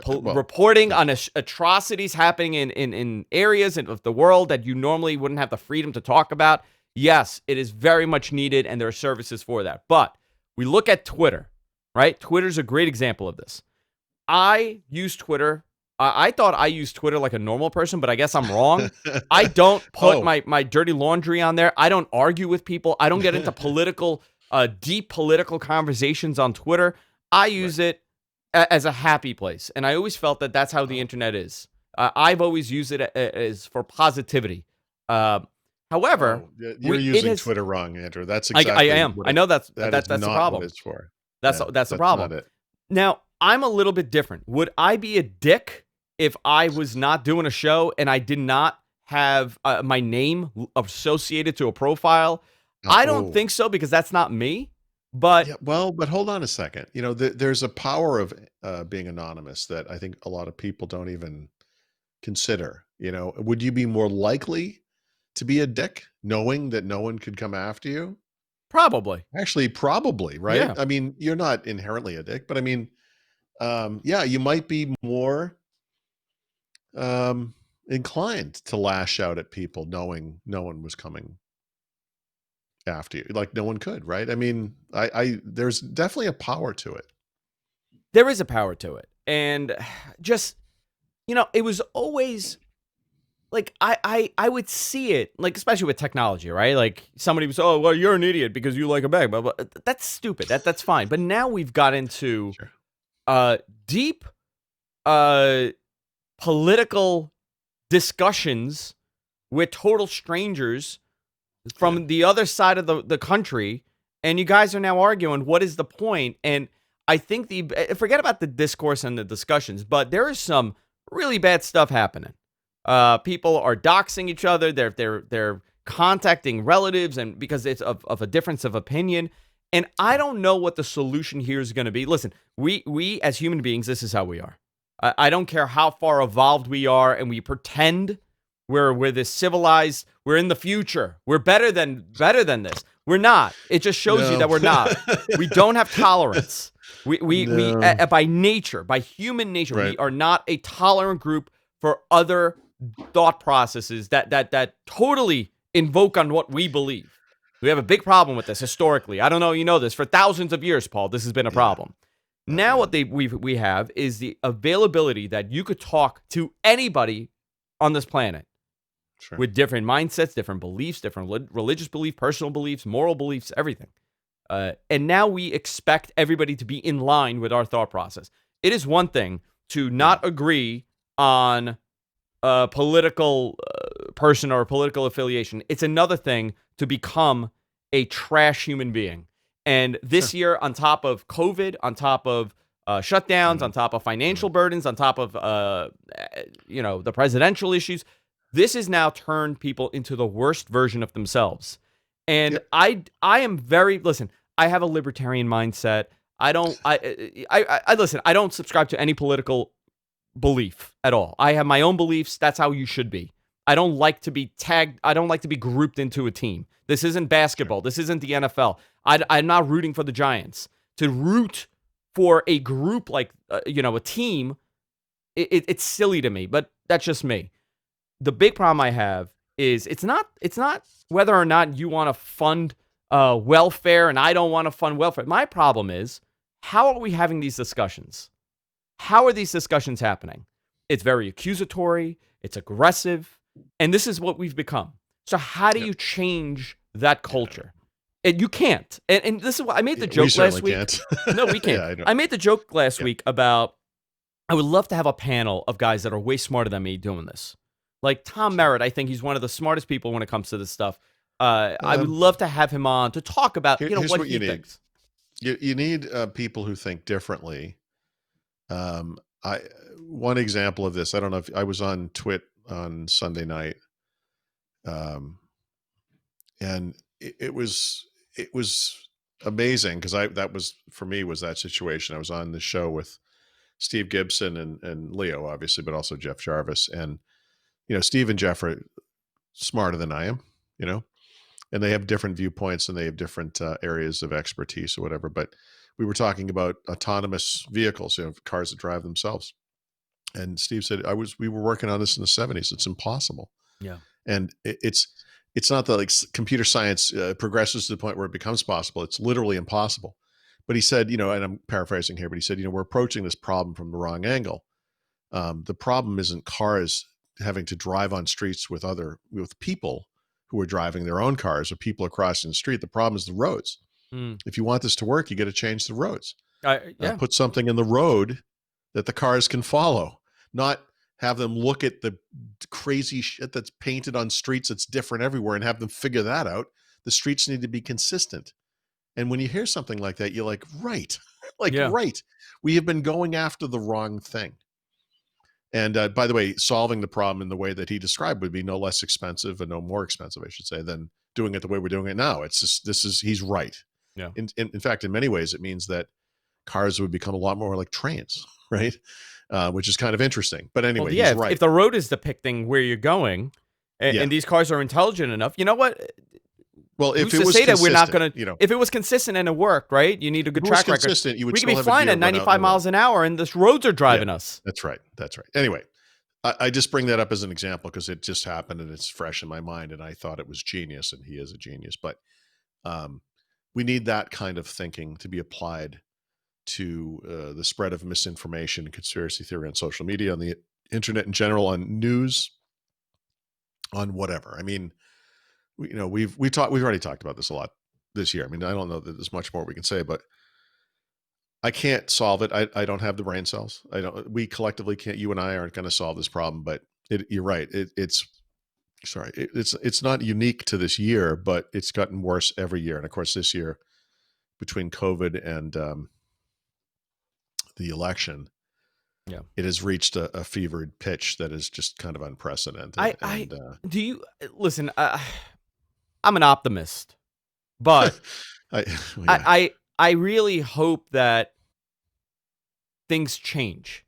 reporting on atrocities happening in areas of the world that you normally wouldn't have the freedom to talk about, yes, it is very much needed, and there are services for that. But we look at Twitter, right? Twitter's a great example of this. I use Twitter. I thought I used Twitter like a normal person, but I guess I'm wrong. I don't put my dirty laundry on there. I don't argue with people. I don't get into deep political conversations on Twitter. I use it as a happy place, and I always felt that that's how the internet is. I've always used it as for positivity. However, you're using Twitter wrong, Andrew. That's exactly. I am. I know that's the problem. What it's for. That's the problem. Not it. Now, I'm a little bit different. Would I be a dick if I was not doing a show and I did not have my name associated to a profile? I don't think so, because that's not me. But but hold on a second. There's a power of being anonymous that I think a lot of people don't even consider. Would you be more likely to be a dick knowing that no one could come after you? Probably. Actually, probably, right? Yeah. I mean, you're not inherently a dick, but I mean, you might be more inclined to lash out at people knowing no one was coming after you, like no one could, right? I mean, there's definitely a power to it. There is a power to it. And just, it was always like, I would see it, like, especially with technology, right? Like somebody was, oh, well, you're an idiot because you like a bag, but that's stupid. That's fine. But now we've got into deep political discussions with total strangers from the other side of the country, and you guys are now arguing what is the point. And I think forget about the discourse and the discussions, but there is some really bad stuff happening. People are doxing each other. They're contacting relatives, and because it's of a difference of opinion. And I don't know what the solution here is going to be. Listen, we as human beings, this is how we are. I don't care how far evolved we are, and we pretend we're this civilized. We're in the future. We're better than this. We're not. It just shows you that we're not. We don't have tolerance. No. By nature, by human nature, we Right. are not a tolerant group for other thought processes that totally invoke on what we believe. We have a big problem with this historically. I don't know, you know this. For thousands of years, Paul, this has been a Yeah. problem. Now what we have is the availability that you could talk to anybody on this planet Sure. with different mindsets, different beliefs, different religious beliefs, personal beliefs, moral beliefs, everything. And now we expect everybody to be in line with our thought process. It is one thing to not agree on a political person or a political affiliation. It's another thing to become a trash human being. And this year, on top of COVID, on top of shutdowns, on top of financial burdens, on top of the presidential issues, this has now turned people into the worst version of themselves. And I am listen, I have a libertarian mindset. I listen, I don't subscribe to any political belief at all. I have my own beliefs. That's how you should be. I don't like to be tagged. I don't like to be grouped into a team. This isn't basketball. This isn't the NFL. I'm not rooting for the Giants. To root for a group like, a team, it's silly to me, but that's just me. The big problem I have is it's not whether or not you want to fund welfare and I don't want to fund welfare. My problem is, how are we having these discussions? How are these discussions happening? It's very accusatory. It's aggressive. And this is what we've become. So how do you change that culture? And you can't. And this is what I made the joke last week. Can't. No, we can't. I made the joke last week about I would love to have a panel of guys that are way smarter than me doing this. Like Tom Merritt, I think he's one of the smartest people when it comes to this stuff. I would love to have him on to talk about what he thinks. You need people who think differently. One example of this, I don't know if I was on Twit on Sunday night, and it was amazing because that was for me was that situation. I was on the show with Steve Gibson and Leo, obviously, but also Jeff Jarvis, and Steve and Jeff are smarter than I am, and they have different viewpoints and they have different areas of expertise or whatever. But we were talking about autonomous vehicles, cars that drive themselves. And Steve said, we were working on this in the 70s. It's impossible. Yeah. And it's not that like computer science progresses to the point where it becomes possible. It's literally impossible. But he said, and I'm paraphrasing here, but he said, we're approaching this problem from the wrong angle. The problem isn't cars having to drive on streets with people who are driving their own cars or people are crossing the street. The problem is the roads. If you want this to work, you got to change the roads. Put something in the road that the cars can follow, not have them look at the crazy shit that's painted on streets that's different everywhere and have them figure that out. The streets need to be consistent. And when you hear something like that, you're like, right, right. We have been going after the wrong thing. And by the way, solving the problem in the way that he described would be no less expensive and no more expensive, I should say, than doing it the way we're doing it now. It's just, he's right. Yeah. In fact, in many ways, it means that cars would become a lot more like trains, right? Which is kind of interesting. But anyway, he's right. If the road is depicting where you're going, and these cars are intelligent enough, you know what? Well, if it was consistent, we're not going to, if it was consistent and it worked, right? You need a good track record. You would we could be flying at 95 miles an hour, and the roads are driving us. That's right. Anyway, I just bring that up as an example because it just happened and it's fresh in my mind, and I thought it was genius, and he is a genius. But we need that kind of thinking to be applied to the spread of misinformation and conspiracy theory on social media, on the internet in general, on news, on whatever. I mean, we've already talked about this a lot this year. I mean, I don't know that there's much more we can say, but I can't solve it. I don't have the brain cells. We collectively can't. You and I aren't going to solve this problem. But you're right. It's not unique to this year, but it's gotten worse every year. And of course, this year, between COVID and the election, it has reached a fevered pitch that is just kind of unprecedented. Do you listen? I'm an optimist, but I really hope that things change.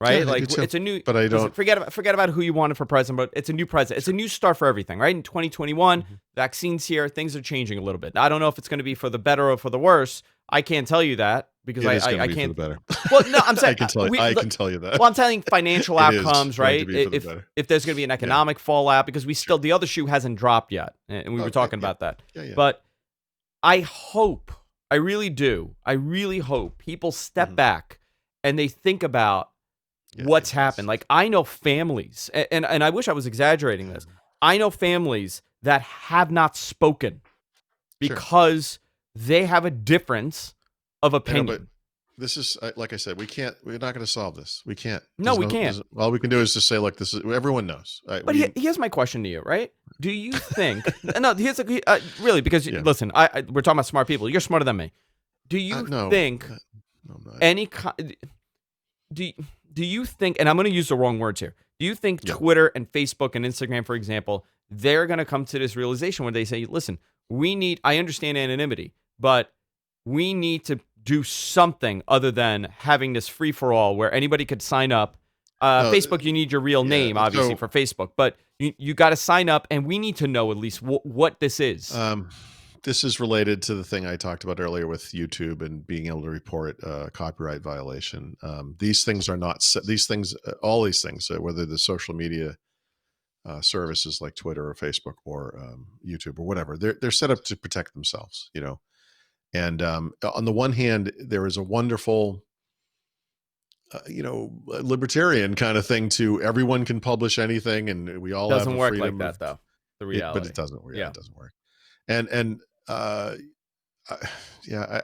Right? Yeah, it's a new, but I don't forget about who you wanted for president, but it's a new president. It's a new start for everything, right? In 2021, vaccines here, things are changing a little bit. I don't know if it's going to be for the better or for the worse. I can't tell you that because It is going to I be for the can't. better. Well, no, I'm saying I can tell you that. well, I'm telling financial It is outcomes, going to right? be for the better. If there's going to be an economic fallout, because the other shoe hasn't dropped yet, and we were talking about that. Yeah. But I hope, I really do, I really hope people step back and they think about what's happened. Like, I know families, and I wish I was exaggerating this. I know families that have not spoken because they have a difference of opinion. But this is, like I said, we're not going to solve this. We can't. No, we can't. All we can do is just say, look, everyone knows. But here's my question to you, right? Do you think, no, really, because listen, we're talking about smart people. You're smarter than me. Do you think do you think, and I'm going to use the wrong words here. Do you think Twitter and Facebook and Instagram, for example, they're going to come to this realization where they say, listen, I understand anonymity, but we need to do something other than having this free-for-all where anybody could sign up. Facebook, you need your real name, obviously, for Facebook, but you got to sign up, and we need to know at least what this is. This is related to the thing I talked about earlier with YouTube and being able to report a copyright violation. These things are not all these things, whether the social media services like Twitter or Facebook or YouTube or whatever, they're set up to protect themselves, you know. And on the one hand, there is a wonderful, libertarian kind of thing to everyone can publish anything, and we all doesn't have work like that, though. The reality, but it doesn't work. Yeah, it doesn't work. And I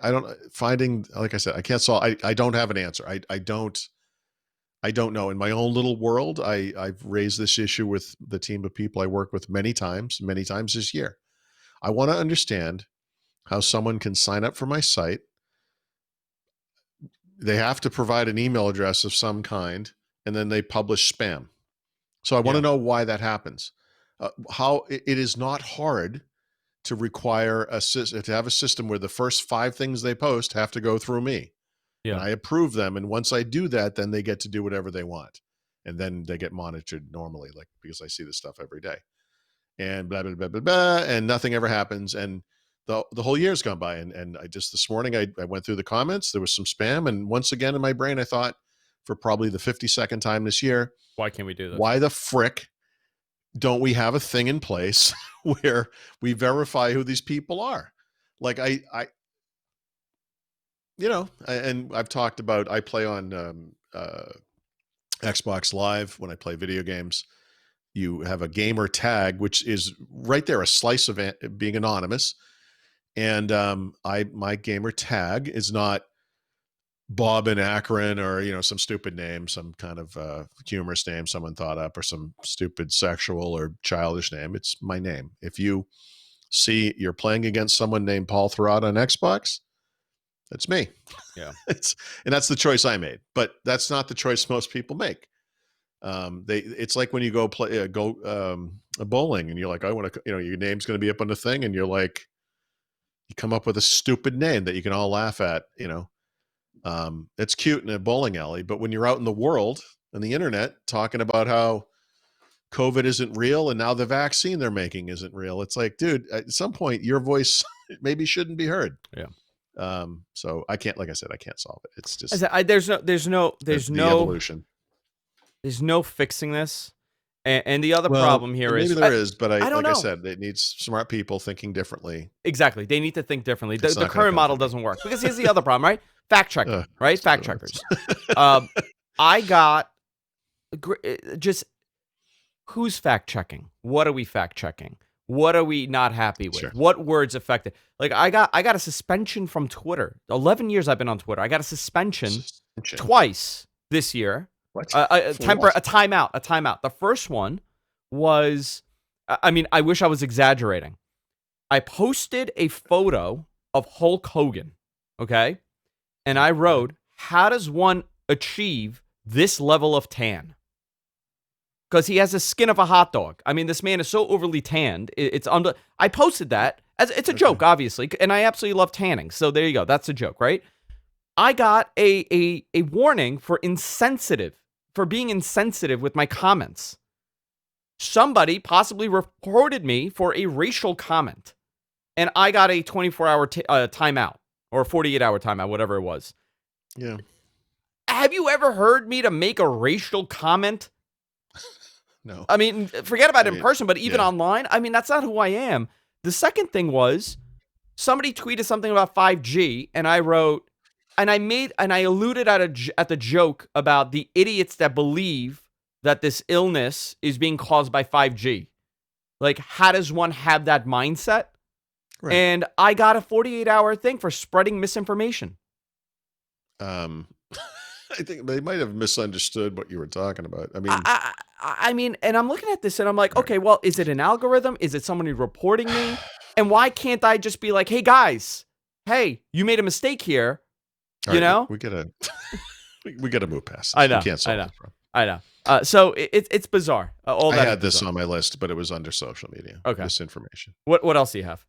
don't finding, like I said, I can't solve. I don't have an answer. I don't know. In my own little world, I've raised this issue with the team of people I work with many times this year. I want to understand how someone can sign up for my site. They have to provide an email address of some kind, and then they publish spam. So I want to know why that happens. How it is not hard to require to have a system where the first 5 things they post have to go through me. Yeah. And I approve them. And once I do that, then they get to do whatever they want. And then they get monitored normally, like, because I see this stuff every day. And blah, blah, blah, blah, blah. And nothing ever happens. And the whole year's gone by. And I just, this morning, I went through the comments. There was some spam. And once again, in my brain, I thought, for probably the 52nd time this year, why can't we do this? Why the frick don't we have a thing in place where we verify who these people are? Like and I've talked about, I play on Xbox Live when I play video games. You have a gamer tag, which is right there, a slice of being anonymous. And my gamer tag is not Bob in Akron or, some stupid name, some kind of humorous name someone thought up, or some stupid sexual or childish name. It's my name. If you see you're playing against someone named Paul Thurrott on Xbox, that's me. Yeah. And that's the choice I made, but that's not the choice most people make. It's like when you go play a bowling and you're like, I want to, your name's going to be up on the thing. And you're like, you come up with a stupid name that you can all laugh at, it's cute in a bowling alley, but when you're out in the world and the internet talking about how COVID isn't real and now the vaccine they're making isn't real, it's like, dude, at some point your voice maybe shouldn't be heard. Yeah. So I can't, like I said, I can't solve it. It's just there's no evolution. There's no fixing this. And the other problem here is maybe there is, but I don't know. I said, it needs smart people thinking differently. Exactly. They need to think differently. The current model doesn't work, because here's the other problem, right? Fact checking, right? Fact checkers. I got just who's fact checking? What are we fact checking? What are we not happy with? Sure. What words affected? Like I got a suspension from Twitter. 11 years I've been on Twitter. I got a suspension twice this year. What? A timeout. The first one was, I wish I was exaggerating. I posted a photo of Hulk Hogan, okay? And I wrote, how does one achieve this level of tan? Because he has the skin of a hot dog. I mean, this man is so overly tanned. I posted that. It's a joke, obviously, and I absolutely love tanning. So there you go. That's a joke, right? I got a warning for being insensitive with my comments. Somebody possibly reported me for a racial comment, and I got a 24-hour timeout or a 48-hour timeout, whatever it was. Yeah. Have you ever heard me to make a racial comment? No. I mean, forget about it in person, but even yeah. online, I mean, that's not who I am. The second thing was somebody tweeted something about 5G, and I wrote, and I alluded at the joke about the idiots that believe that this illness is being caused by 5G. Like, how does one have that mindset? Right. And I got a 48-hour thing for spreading misinformation. I think they might have misunderstood what you were talking about. I mean, I mean, and I'm looking at this and I'm like, okay, well, is it an algorithm? Is it someone reporting me? And why can't I just be like, hey guys, hey, you made a mistake here, you know? we gotta we gotta move past this. I know, We can't solve this problem. I know. So it's bizarre. All that I had this bizarre. on my list, but it was under social media. Okay. Misinformation. What else do you have?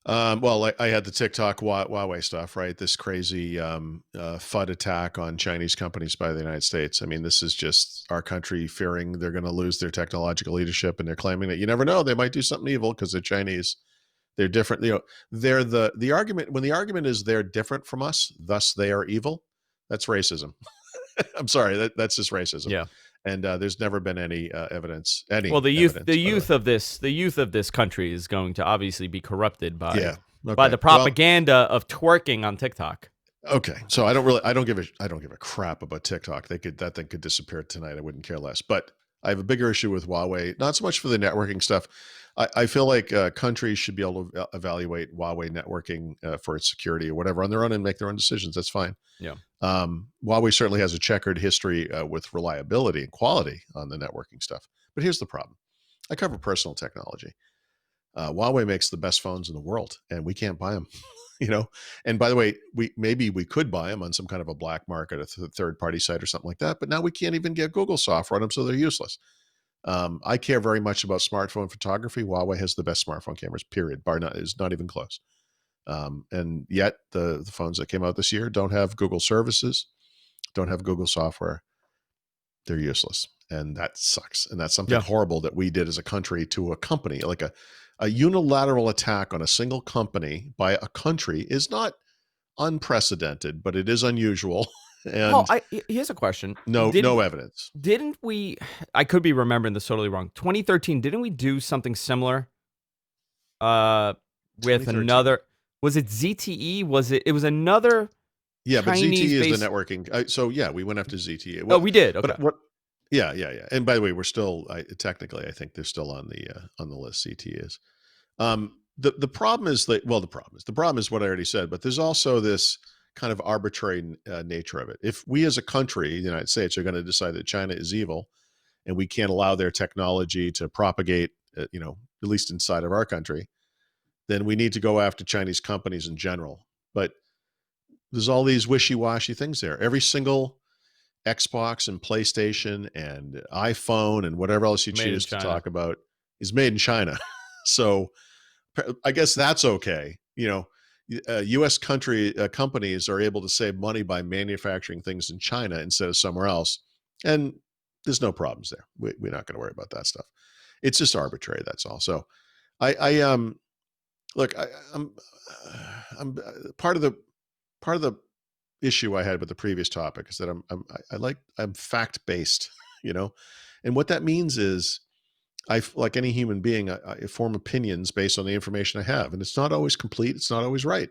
Well, I had the TikTok Huawei stuff, right? This crazy FUD attack on Chinese companies by the United States. I mean, this is just our country fearing they're going to lose their technological leadership, and they're claiming that you never know, they might do something evil because they're Chinese. They're different. You know, they're the argument when the argument is they're different from us, thus they are evil. That's racism. I'm sorry, that's just racism. Yeah. And there's never been any evidence. Well, the youth of this country is going to obviously be corrupted by by the propaganda of twerking on TikTok. Okay, so I don't give a crap about TikTok. That thing could disappear tonight. I wouldn't care less. But I have a bigger issue with Huawei. Not so much for the networking stuff. I feel like countries should be able to evaluate Huawei networking for its security or whatever on their own and make their own decisions. That's fine. Yeah. Huawei certainly has a checkered history with reliability and quality on the networking stuff. But here's the problem. I cover personal technology. Huawei makes the best phones in the world, and we can't buy them. You know, and by the way, we could buy them on some kind of a black market, a third-party site or something like that. But now we can't even get Google software on them, so they're useless. I care very much about smartphone photography. Huawei has the best smartphone cameras, period. Bar none, is not even close. And yet the phones that came out this year don't have Google services, don't have Google software. They're useless. And that sucks. And that's something horrible that we did as a country to a company. Like a unilateral attack on a single company by a country is not unprecedented, but it is unusual. And here's a question. No evidence. Didn't we, I could be remembering this totally wrong. 2013, didn't we do something similar with another, was it ZTE? It was another Yeah, but ZTE Chinese-based... is the networking. So yeah, we went after ZTE. Oh, we did. Okay. But yeah. And by the way, we're still technically, I think they're still on the list. ZTE is. The problem is that, well, the problem is what I already said, but there's also this kind of arbitrary nature of it. If we as a country, the United States, are going to decide that China is evil and we can't allow their technology to propagate, at least inside of our country, then we need to go after Chinese companies in general. But there's all these wishy-washy things there. Every single Xbox and PlayStation and iPhone and whatever else you choose to talk about is made in China. So I guess that's okay. U.S. companies are able to save money by manufacturing things in China instead of somewhere else. And there's no problems there. We're not going to worry about that stuff. It's just arbitrary. That's all. So I'm part of the issue I had with the previous topic is that I'm fact-based, and what that means is like any human being, I form opinions based on the information I have, and it's not always complete. It's not always right.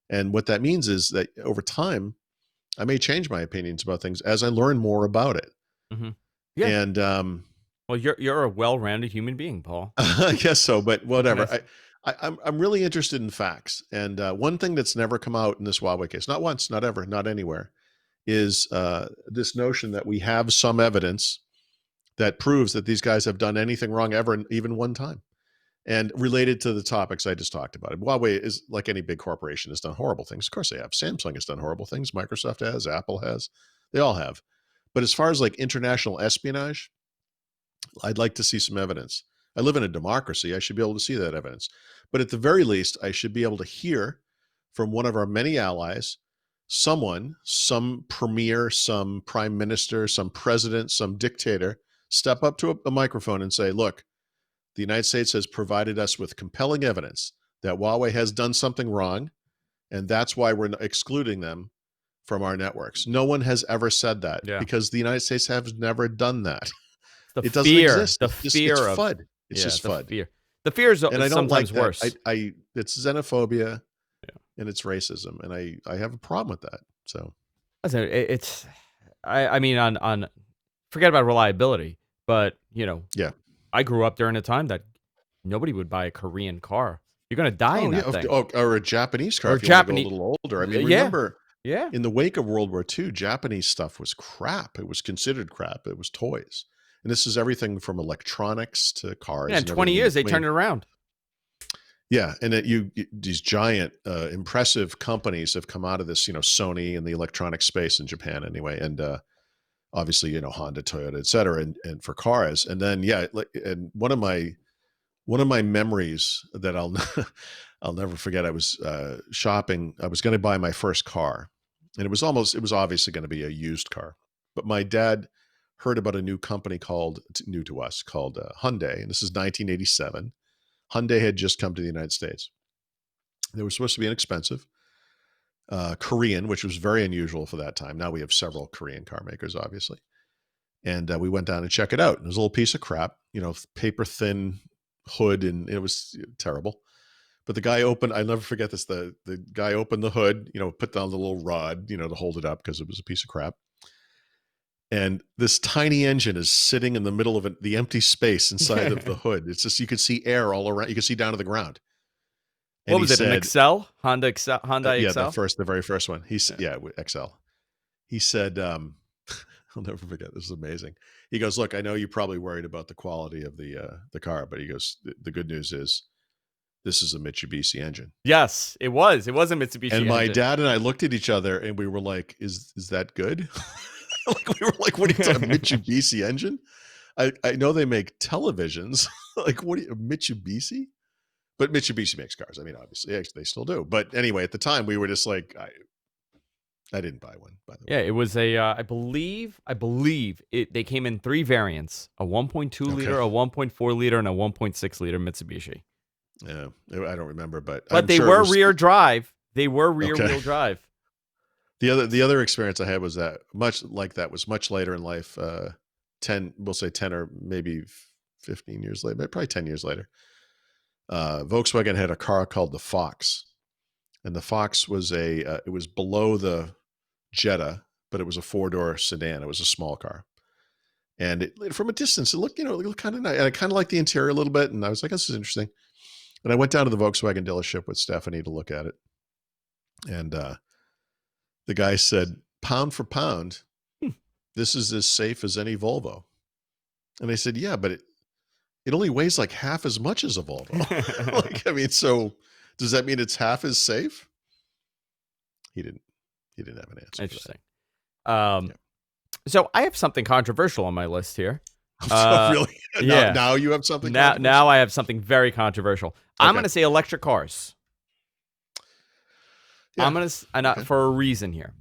And what that means is that over time, I may change my opinions about things as I learn more about it. Mm-hmm. Yeah. And, well, you're a well-rounded human being, Paul. I guess so, but whatever. I'm really interested in facts. And one thing that's never come out in this Huawei case, not once, not ever, not anywhere, is this notion that we have some evidence that proves that these guys have done anything wrong ever, even one time. And related to the topics I just talked about, Huawei is, like any big corporation, has done horrible things. Of course they have. Samsung has done horrible things. Microsoft has. Apple has. They all have. But as far as like international espionage, I'd like to see some evidence. I live in a democracy. I should be able to see that evidence. But at the very least, I should be able to hear from one of our many allies, someone, some premier, some prime minister, some president, some dictator, step up to a microphone and say, look, the United States has provided us with compelling evidence that Huawei has done something wrong, and that's why we're excluding them from our networks. No one has ever said that Yeah. because the United States has never done that. The It doesn't fear, exist. the It's fear of, FUD. It's yeah, just FUD. the fear is And I don't sometimes like that. worse. It's xenophobia Yeah. and it's racism, and I have a problem with that. So Listen, it's, I mean, on, forget about reliability, but yeah. I grew up during a time that nobody would buy a Korean car. You're gonna die in Oh yeah. that thing. Or a Japanese car Or if you want to go a Japanese, little older. I mean, yeah, remember yeah. in the wake of World War II, Japanese stuff was crap. It was considered crap. It was toys. And this is everything from electronics to cars Yeah, in and 20 everything in years they between. turned it around. Yeah, and these giant, impressive companies have come out of this. Sony in the electronic space in Japan, anyway, and obviously, Honda, Toyota, et cetera, and for cars. And then, yeah, and one of my memories that I'll never forget. I was shopping. I was going to buy my first car, and it was obviously going to be a used car. But my dad heard about a new company new to us, called Hyundai, and this is 1987. Hyundai had just come to the United States. They were supposed to be inexpensive, Korean, which was very unusual for that time. Now we have several Korean car makers, obviously. And we went down and check it out. It was a little piece of crap, paper thin hood, and it was terrible. But the guy opened, I never forget this. The guy opened the hood, put down the little rod, to hold it up because it was a piece of crap. And this tiny engine is sitting in the middle of the empty space inside of the hood. It's just, you could see air all around. You could see down to the ground. And What he was it? An said, Excel? Honda Excel? Hyundai yeah, Excel? the very first one. Yeah. XL. He said, I'll never forget. This is amazing. He goes, look, I know you're probably worried about the quality of the car, but he goes, the good news is this is a Mitsubishi engine. Yes, it was. It was a Mitsubishi And my engine. dad and I looked at each other and we were like, is that good? We were like, what are you talking, Mitsubishi engine? I know they make televisions. Like, what Mitsubishi? But Mitsubishi makes cars. I mean, obviously, actually, they still do. But anyway, at the time, we were just like, I didn't buy one, by the way. Yeah, it was a, I believe they came in 3 variants: a 1.2 liter, a 1.4 liter, and a 1.6 liter Mitsubishi. Yeah, I don't remember, but they were rear drive. They were rear wheel drive. The other experience I had was that much later in life. 10 or maybe 15 years later, probably 10 years later. Volkswagen had a car called the Fox, and the Fox was it was below the Jetta, but it was a 4-door sedan. It was a small car, and from a distance, it looked kind of nice. And I kind of liked the interior a little bit, and I was like, "This is interesting." And I went down to the Volkswagen dealership with Stephanie to look at it, and the guy said, "Pound for pound, this is as safe as any Volvo." And I said, "Yeah, but it only weighs like half as much as a Volvo." So does that mean it's half as safe? He didn't have an answer. Interesting. So I have something controversial on my list here. Really? Yeah. Now you have something. Now I have something very controversial. Okay. I'm going to say electric cars. Yeah. I'm going to, for a reason here.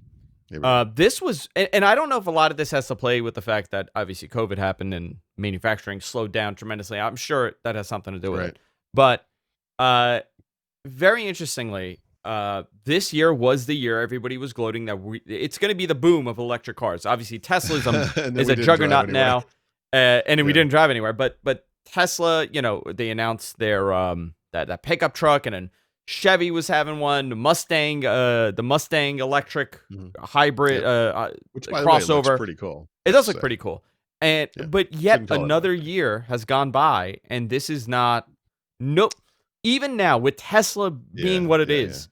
This was, and I don't know if a lot of this has to play with the fact that obviously COVID happened and manufacturing slowed down tremendously. I'm sure that has something to do with it. But very interestingly, this year was the year everybody was gloating that it's going to be the boom of electric cars. Obviously, Tesla's is a juggernaut now, and we didn't drive anywhere. But Tesla, they announced their that pickup truck, and then Chevy was having one. The Mustang electric hybrid which, by crossover, the way, looks pretty cool. It does look pretty cool. And but yet another year has gone by, and this is not. Nope. Even now, with Tesla being what it is,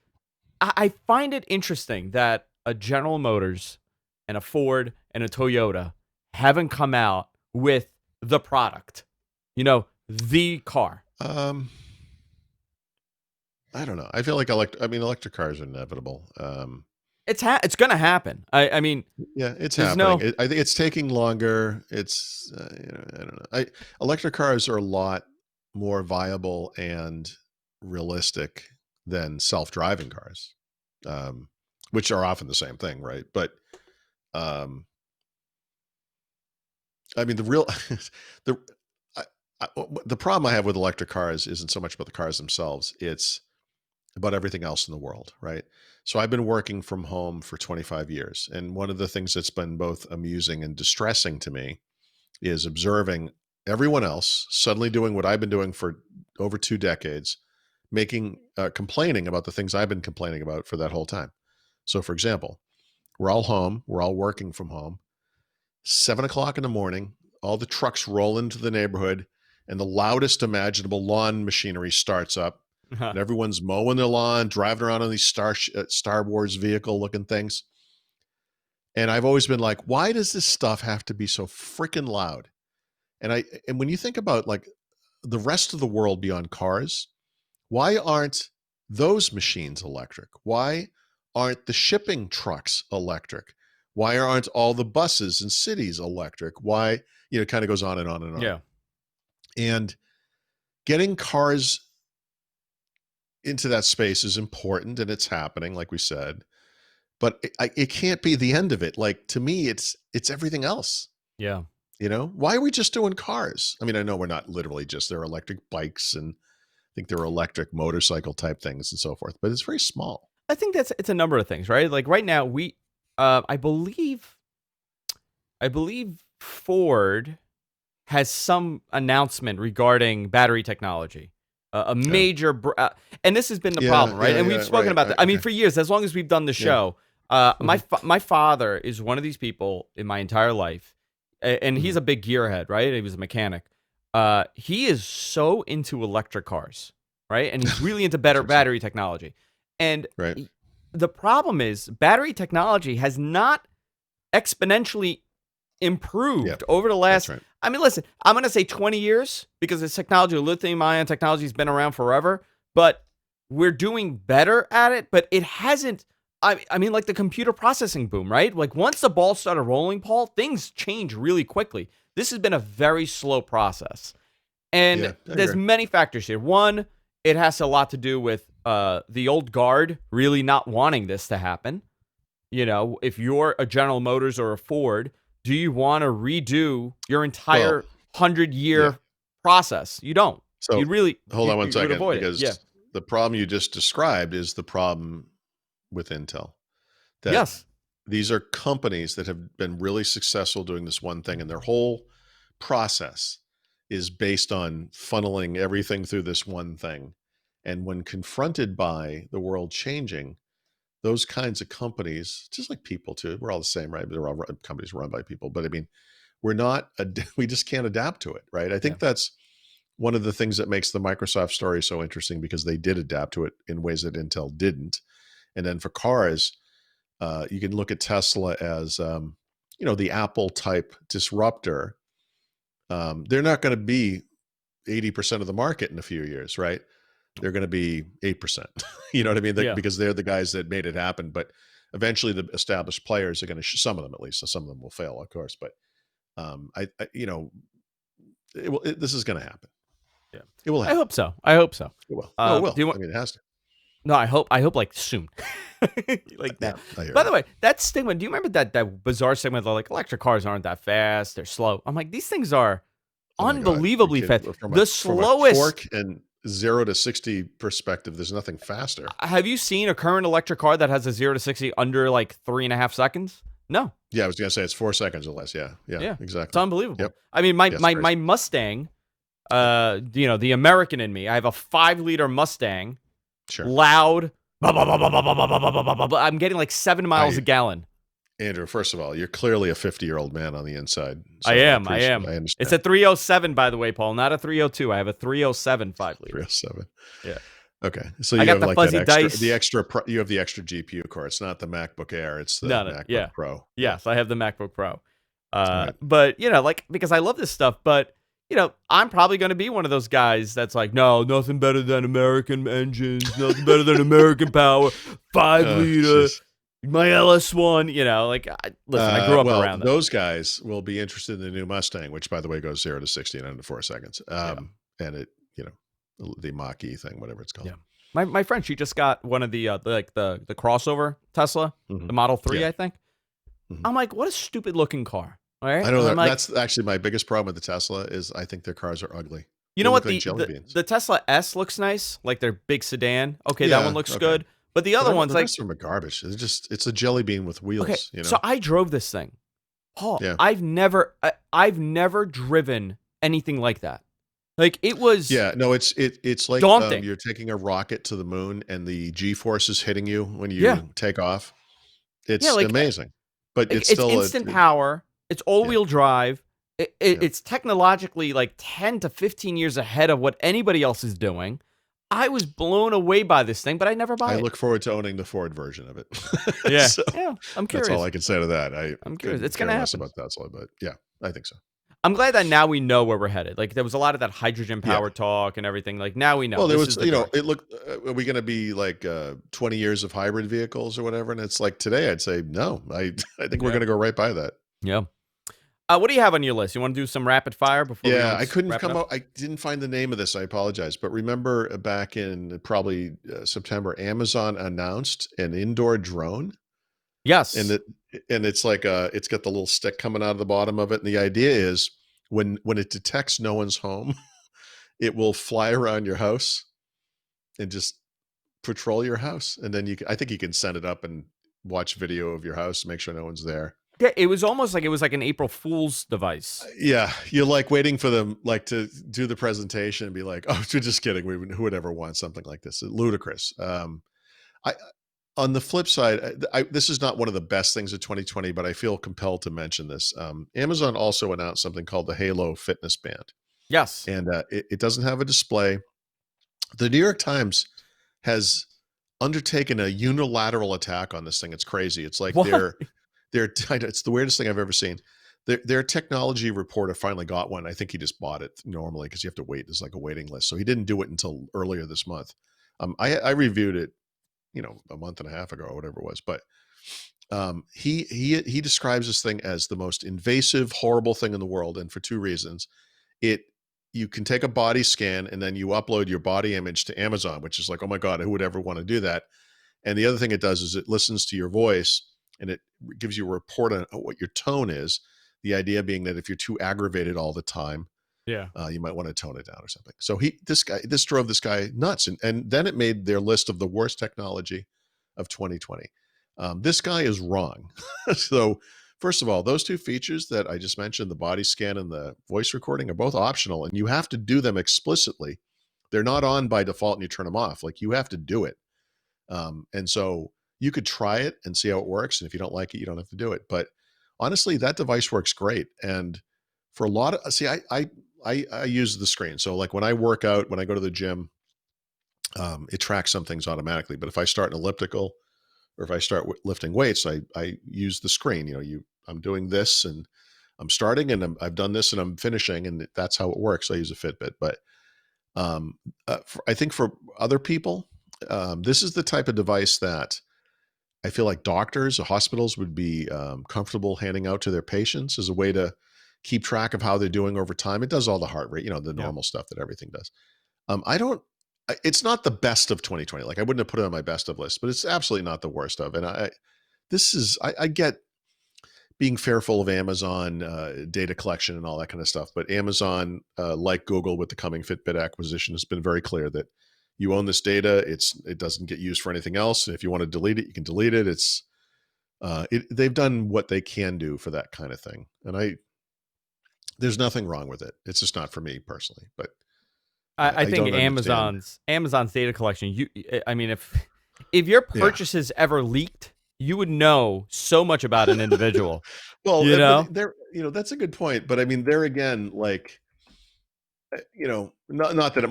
I find it interesting that a General Motors and a Ford and a Toyota haven't come out with the product, the car. I don't know. I feel like electric cars are inevitable. It's going to happen. I mean, yeah, it's happening. I think it's taking longer. It's I don't know. Electric cars are a lot more viable and realistic than self-driving cars, which are often the same thing, right? But I mean, the problem I have with electric cars isn't so much about the cars themselves. It's about everything else in the world, right? So I've been working from home for 25 years. And one of the things that's been both amusing and distressing to me is observing everyone else suddenly doing what I've been doing for over 2 decades, complaining about the things I've been complaining about for that whole time. So, for example, we're all home, we're all working from home. 7 o'clock in the morning, all the trucks roll into the neighborhood, and the loudest imaginable lawn machinery starts up, and everyone's mowing their lawn, driving around on these Star Wars vehicle looking things. And I've always been like, why does this stuff have to be so freaking loud? And when you think about like the rest of the world beyond cars, why aren't those machines electric? Why aren't the shipping trucks electric? Why aren't all the buses in cities electric? Why, it kind of goes on and on and on. Yeah. And getting cars into that space is important, and it's happening, like we said, but it can't be the end of it. Like, to me, it's everything else. Yeah. Why are we just doing cars? I mean, I know we're not literally just, there are electric bikes, and I think there are electric motorcycle type things and so forth, but it's very small. I think it's a number of things, right? Like right now I believe Ford has some announcement regarding battery technology. A major, and this has been the problem, right? And we've spoken about that. I mean, for years, as long as we've done the show, my father is one of these people in my entire life, and he's a big gearhead, right? He was a mechanic. He is so into electric cars, right? And he's really into better battery technology. And the problem is battery technology has not exponentially improved over the last, I mean, listen, I'm going to say 20 years because this technology, lithium-ion technology, has been around forever, but we're doing better at it, but it hasn't, I mean, like the computer processing boom, right? Like once the ball started rolling, Paul, things change really quickly. This has been a very slow process. And there's many factors here. One, it has a lot to do with the old guard really not wanting this to happen. If you're a General Motors or a Ford, do you want to redo your entire 100-year process? You don't. So you really hold on one second, because the problem you just described is the problem with Intel. That these are companies that have been really successful doing this one thing, and their whole process is based on funneling everything through this one thing. And when confronted by the world changing, those kinds of companies, just like people too, we're all the same, right? They're all companies run by people, but I mean, we just can't adapt to it, right? I think that's one of the things that makes the Microsoft story so interesting, because they did adapt to it in ways that Intel didn't. And then for cars, you can look at Tesla as, the Apple type disruptor. They're not going to be 80% of the market in a few years, right? They're going to be 8%. You know what I mean? Because they're the guys that made it happen. But eventually the established players are going to, some of them at least, so some of them will fail, of course. But this is going to happen. Yeah, it will happen. I hope so. It will. It will. I mean, it has to. No, I hope like soon. Like now. By the way, that stigma, do you remember that bizarre stigma that like electric cars aren't that fast, they're slow? I'm like, these things are unbelievably fast. The slowest torque and 0 to 60 perspective, there's nothing faster. Have you seen a current electric car that has a 0 to 60 under like 3.5 seconds? No. Yeah, I was gonna say it's 4 seconds or less. Yeah, exactly. It's unbelievable. Yep. I mean, my Mustang, the American in me, I have a 5-liter Mustang. Sure. Loud. I'm getting like 7 miles a gallon. Andrew, first of all, you're clearly a 50-year-old man on the inside. So I am. It's a 307, by the way, Paul, not a 302. I have a 307 5-liter. 307. Yeah. Okay. So you have like fuzzy dice. You have the extra GPU core. It's not the MacBook Air. It's the MacBook Pro. Yes, I have the MacBook Pro. But, because I love this stuff, but I'm probably going to be one of those guys that's like, no, nothing better than American engines, nothing better than American power, 5-liter, my LS1, listen, I grew up around that. Those guys will be interested in the new Mustang, which, by the way, goes 0 to 60 in under 4 seconds. And it, the Mach-E thing, whatever it's called. Yeah. My friend, she just got one of the crossover Tesla, the Model 3, I think. I'm like, what a stupid looking car. All right. I know that's actually my biggest problem with the Tesla is I think their cars are ugly. You They know look what? like The, jelly the beans. the Tesla S looks nice, like their big sedan. Okay, that one Yeah, looks okay. good. But the But other one's the like, rest of them are garbage. It's a jelly bean with okay, wheels, so I drove this thing. Paul, Yeah. I've never driven anything like that. Like it was Yeah, no, it's like daunting. you're taking a rocket to the moon and the G-force is hitting you when Yeah. you take off. Yeah, It's amazing. But like it's it's still instant power. It's yeah, all-wheel drive. yeah. It's technologically like 10 to 15 years ahead of what anybody else is doing. I was blown away by this thing, but I never I buy it. look forward to owning the Ford version of it. Yeah. So Yeah, I'm that's all curious. I can say to that. I I'm curious. couldn't It's care gonna less happen. about Tesla, but yeah, I think so. I'm glad that now we know where we're headed. Like there was a lot of that hydrogen Yeah. power talk and everything. Like now we know Well, there this was, is the direction. it looked, are we going to be like 20 years of hybrid vehicles or whatever? And it's like today, I'd say no. I think we're Yeah. going to go right by that. Yeah. What do you have on your list? You want to do some rapid fire before we go Yeah, and I couldn't wrap it come up? up. I didn't find the name of this. I apologize. But remember back in probably September, Amazon announced an indoor drone, and Yes. it's like it's got the little stick coming out of the bottom of it. And the idea is when it detects no one's home, it will fly around your house and just patrol your house. And then I think you can send it up and watch video of your house, make sure no one's there. Yeah, it was almost like it was like an April Fool's device. Yeah, you're like waiting for them like to do the presentation and be like, "Oh, we're just kidding. Who would ever want something like this? Ludicrous." I On the flip side, this is not one of the best things of 2020, but I feel compelled to mention this. Amazon also announced something called the Halo Fitness Band, Yes. and it doesn't have a display. The New York Times has undertaken a unilateral attack on this thing. It's crazy. It's like What? it's the weirdest thing I've ever seen. Their technology reporter finally got one. I think he just bought it normally because you have to wait. There's like a waiting list. So he didn't do it until earlier this month. I reviewed it, a month and a half ago or whatever it was. But he describes this thing as the most invasive, horrible thing in the world, and for two reasons. You can take a body scan and then you upload your body image to Amazon, which is like, oh my God, who would ever want to do that? And the other thing it does is it listens to your voice and it gives you a report on what your tone is. The idea being that if you're too aggravated all the time, Yeah. you might want to tone it down or something. So this drove this guy nuts. And then it made their list of the worst technology of 2020. This guy is wrong. So first of all, those two features that I just mentioned, the body scan and the voice recording, are both optional, and you have to do them explicitly. They're not on by default and you turn them off. Like you have to do it. And so you could try it and see how it works. And if you don't like it, you don't have to do it. But honestly, that device works great. And for a lot of, I use the screen. So like when I work out, when I go to the gym, it tracks some things automatically. But if I start an elliptical or if I start lifting weights, I use the screen. I'm doing this and I'm starting and I've done this and I'm finishing, and that's how it works. I use a Fitbit. But I think for other people, this is the type of device that I feel like doctors or hospitals would be comfortable handing out to their patients as a way to keep track of how they're doing over time. It does all the heart rate, the Yeah. normal stuff that everything does. It's not the best of 2020. Like I wouldn't have put it on my best of list, but it's absolutely not the worst of. And I get being fearful of Amazon data collection and all that kind of stuff. But Amazon, like Google with the coming Fitbit acquisition, has been very clear that you own this data. It doesn't get used for anything else. And if you want to delete it, you can delete it. They've done what they can do for that kind of thing. And there's nothing wrong with it. It's just not for me personally, but I I think don't understand. Amazon's data collection. I mean, if your Yeah. purchases ever leaked, you would know so much about an individual. Well, You know? but there, that's a good point. But I mean, there again, like, not that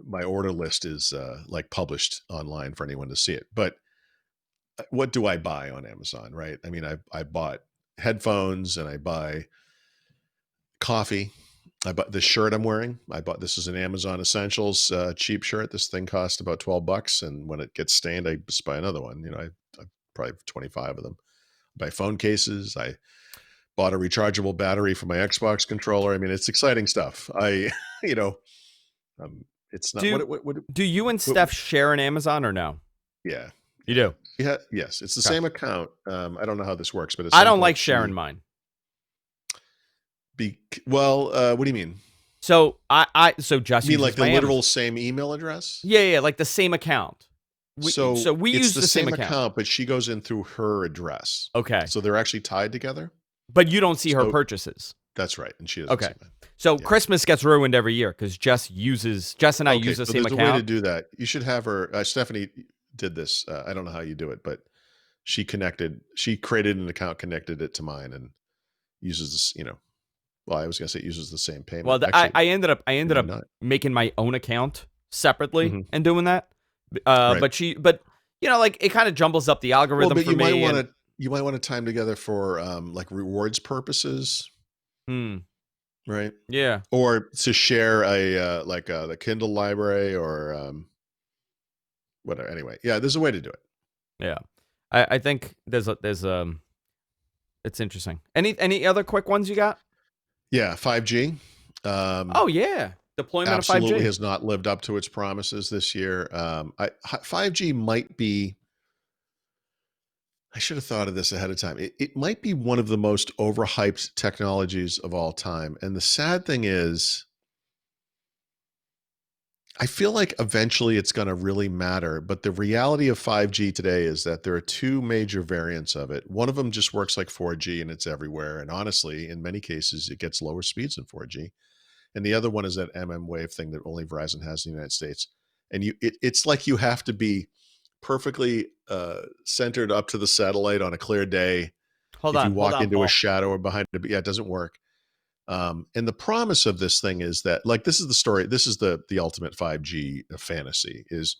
my order list is like published online for anyone to see it, but what do I buy on Amazon, right? I mean, I bought headphones and I buy coffee. I bought this shirt I'm wearing. This is an Amazon Essentials cheap shirt. This thing cost about $12, and when it gets stained, I just buy another one. I probably have 25 of them. I buy phone cases. I bought a rechargeable battery for my Xbox controller. I mean, it's exciting stuff. You know, it's not Do you and Steph share an Amazon or no? Yeah, You do. yeah, yes. It's the Okay. same account. I don't know how this works, but at I some don't point like sharing mine. what do you mean? So so Jess You mean uses like the my literal Amazon. same email address? Yeah, like the same account. So So we it's use the the same same account. account, but she goes in through her address. Okay. So they're actually tied together. But you don't see her So purchases. that's right, and she doesn't Okay. see mine. So Yeah. Christmas gets ruined every year because Jess and I Okay, use the so same there's a way to account. do that. You should have her. Stephanie did this. I don't know how you do it, but she created an account, connected it to mine, and uses this. Well, I was gonna say it uses the same Well, payment. Actually, I ended up maybe not. making my own account separately Mhm. and doing that. Right. But like it kind of jumbles up the Well, algorithm but for me. you might want to time together for like rewards purposes, Hmm, right? yeah. Or to share the Kindle library or whatever. Anyway, yeah, there's a way to do it. Yeah. I think there's it's interesting. Any other quick ones you got? Yeah, 5G. Oh yeah. Deployment of Absolutely 5G. has not lived up to its promises this year. 5G might be. I should have thought of this ahead of time. It might be one of the most overhyped technologies of all time. And the sad thing is, I feel like eventually it's going to really matter. But the reality of 5G today is that there are two major variants of it. One of them just works like 4G and it's everywhere. And honestly, in many cases, it gets lower speeds than 4G. And the other one is that wave thing that only Verizon has in the United States. And it's like you have to be perfectly centered up to the satellite on a clear day. Hold If you on, walk into a Paul. shadow or behind it, yeah, it doesn't work. And the promise of this thing is that, like, this is the story. This is the ultimate 5G fantasy: is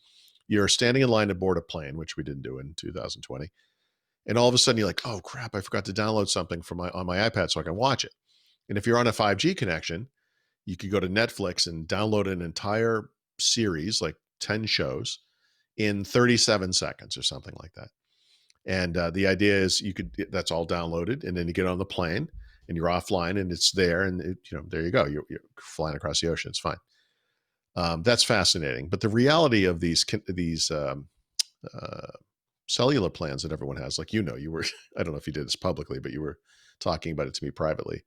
you're standing in line to board a plane, which we didn't do in 2020, and all of a sudden you're like, oh crap, I forgot to download something on my iPad so I can watch it. And if you're on a 5G connection, you could go to Netflix and download an entire series, like 10 shows, in 37 seconds or something like that. And the idea is that's all downloaded, and then you get on the plane and you're offline and it's there, and there you go. You're flying across the ocean. It's fine. That's fascinating. But the reality of these cellular plans that everyone has, like, you were, I don't know if you did this publicly, but you were talking about it to me privately,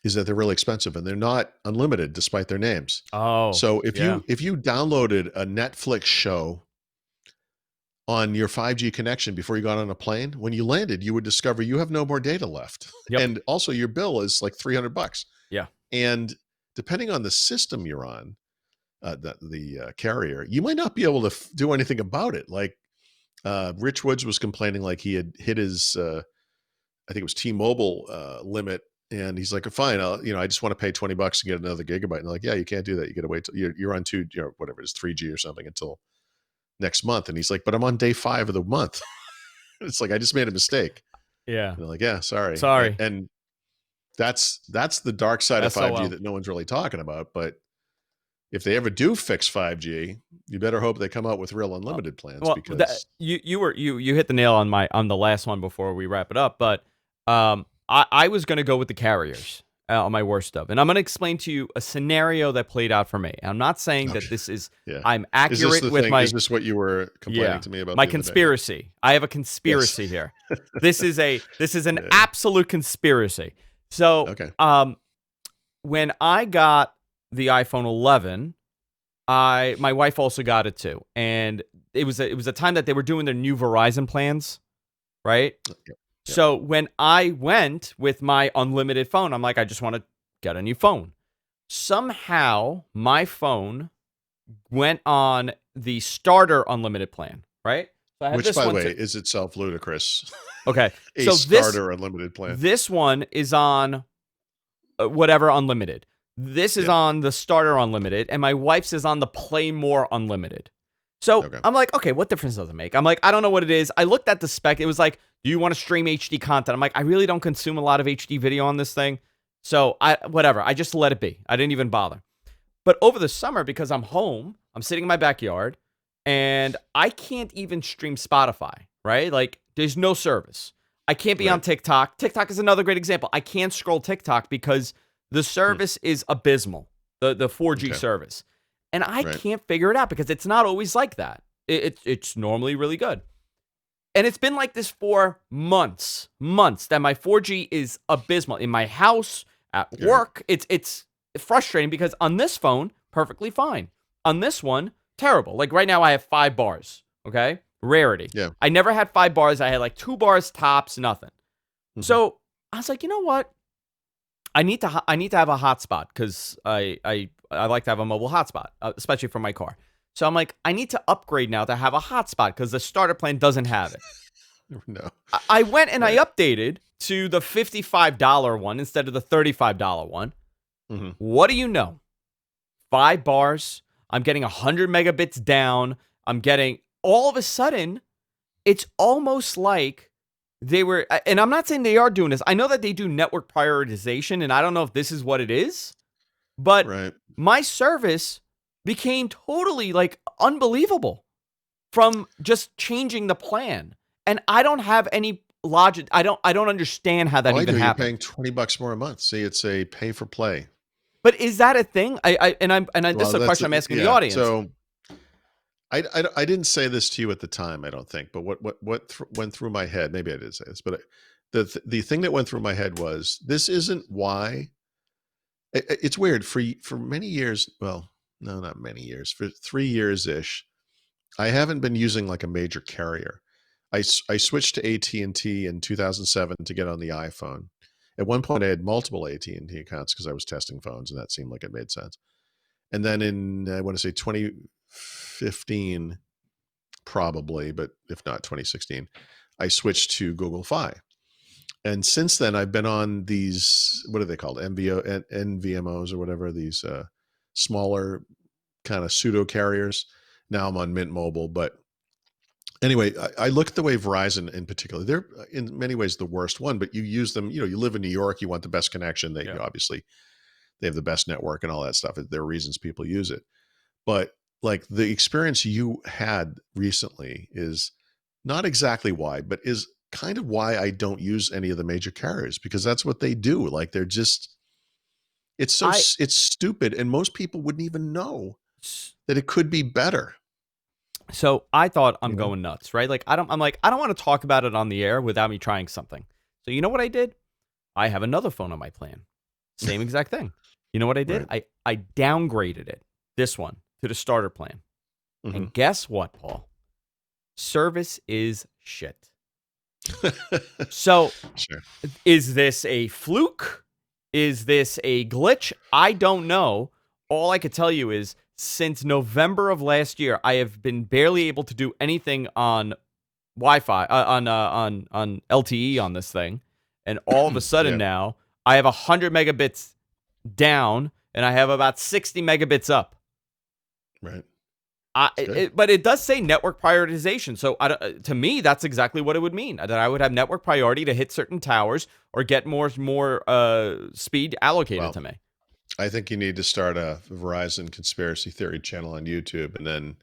is that they're really expensive and they're not unlimited despite their names. Oh, So if yeah. you downloaded a Netflix show on your 5G connection before you got on a plane, when you landed, you would discover you have no more data left. Yep. And also your bill is like $300. Yeah. And depending on the system you're on, the carrier, you might not be able to do anything about it. Like Rich Woods was complaining, like he had hit his, I think it was T-Mobile limit. And he's like, fine, I just want to pay $20 to get another gigabyte. And they're like, yeah, you can't do that. You got to wait till you're on whatever it is, 3G or something until next month. And he's like, but I'm on day 5 of the month. It's like, I just made a mistake. Yeah. And they're like, yeah, sorry. Sorry. And that's the dark side of 5G that no one's really talking about. But if they ever do fix 5G, you better hope they come out with real unlimited plans, because you hit the nail on the last one before we wrap it up. But I was going to go with the carriers on my worst of. And I'm going to explain to you a scenario that played out for me. I'm not saying that this is, I'm accurate with my... Is this what you were complaining to me about? My conspiracy. I have a conspiracy here. This is an absolute conspiracy. So, when I got the iPhone 11, my wife also got it too. And it was a time that they were doing their new Verizon plans, right? So when I went with my unlimited phone, I'm like, I just want to get a new phone. Somehow my phone went on the starter unlimited plan, right? So I have Which, by the way, is itself ludicrous. Okay. So starter unlimited plan. This one is on whatever unlimited. This is on the starter unlimited, and my wife's is on the play more unlimited. So I'm like, okay, what difference does it make? I'm like, I don't know what it is. I looked at the spec. It was like, do you want to stream HD content? I'm like, I really don't consume a lot of HD video on this thing. So whatever. I just let it be. I didn't even bother. But over the summer, because I'm home, I'm sitting in my backyard, and I can't even stream Spotify, right? Like, there's no service. I can't be on TikTok. TikTok is another great example. I can't scroll TikTok because the service is abysmal, the 4G service. And I can't figure it out because it's not always like that. It's normally really good. And it's been like this for months that my 4G is abysmal in my house, At Yeah. work, it's frustrating because on this phone, perfectly fine. On this one, terrible. Like right now, I have 5 bars. Okay, rarity. Yeah. I never had 5 bars. I had like 2 bars tops, nothing. Mhm. So I was like, you know what? I need to have a hotspot because I like to have a mobile hotspot, especially for my car. So I'm like, I need to upgrade now to have a hotspot because the starter plan doesn't have it. No. I went and I Right. updated to the $55 one instead of the $35 one. Mhm. What do you know? 5 bars. I'm getting 100 megabits down. I'm getting all of a sudden, it's almost like they were, and I'm not saying they are doing this. I know that they do network prioritization, and I don't know if this is what it is, but Right. my service became totally like unbelievable from just changing the plan. And I don't have any logic. I don't understand how that Oh, I even do. You're happened. paying $20 more a month. See, it's a pay for play. But is that a thing? This is Well, a question I'm asking the yeah. audience. So I didn't say this to you at the time, I don't think, but what went through my head, maybe I did say this, but the thing that went through my head was this isn't why it's weird for many years. Well, no, not many years, for 3 years ish. I haven't been using like a major carrier. I switched to AT&T in 2007 to get on the iPhone. At one point, I had multiple AT&T accounts because I was testing phones, and that seemed like it made sense. And then in, I want to say 2015, probably, but if not 2016, I switched to Google Fi. And since then, I've been on these, what are they called? NVMOs or whatever, these smaller kind of pseudo carriers. Now I'm on Mint Mobile, but anyway, I look at the way Verizon in particular, they're in many ways the worst one, but you use them, you live in New York, you want the best connection. They obviously, they have the best network and all that stuff. There are reasons people use it. But like the experience you had recently is not exactly why, but is kind of why I don't use any of the major carriers, because that's what they do. Like they're just, I it's stupid. And most people wouldn't even know that it could be better. So I thought I'm You know? going nuts, right? Like I don't want to talk about it on the air without me trying something. So you know what I did? I have another phone on my plan. Same exact thing. You know what I did? Right. I downgraded it, this one, to the starter plan. Mhm. And guess what, Paul? Service is shit. So Sure. is this a fluke? Is this a glitch? I don't know. All I could tell you is since November of last year, I have been barely able to do anything on Wi-Fi, on LTE on this thing. And all of a sudden Yeah. now, I have 100 megabits down, and I have about 60 megabits up. Right. But it does say network prioritization. So to me, that's exactly what it would mean. That I would have network priority to hit certain towers or get more speed allocated to me. I think you need to start a Verizon conspiracy theory channel on YouTube and then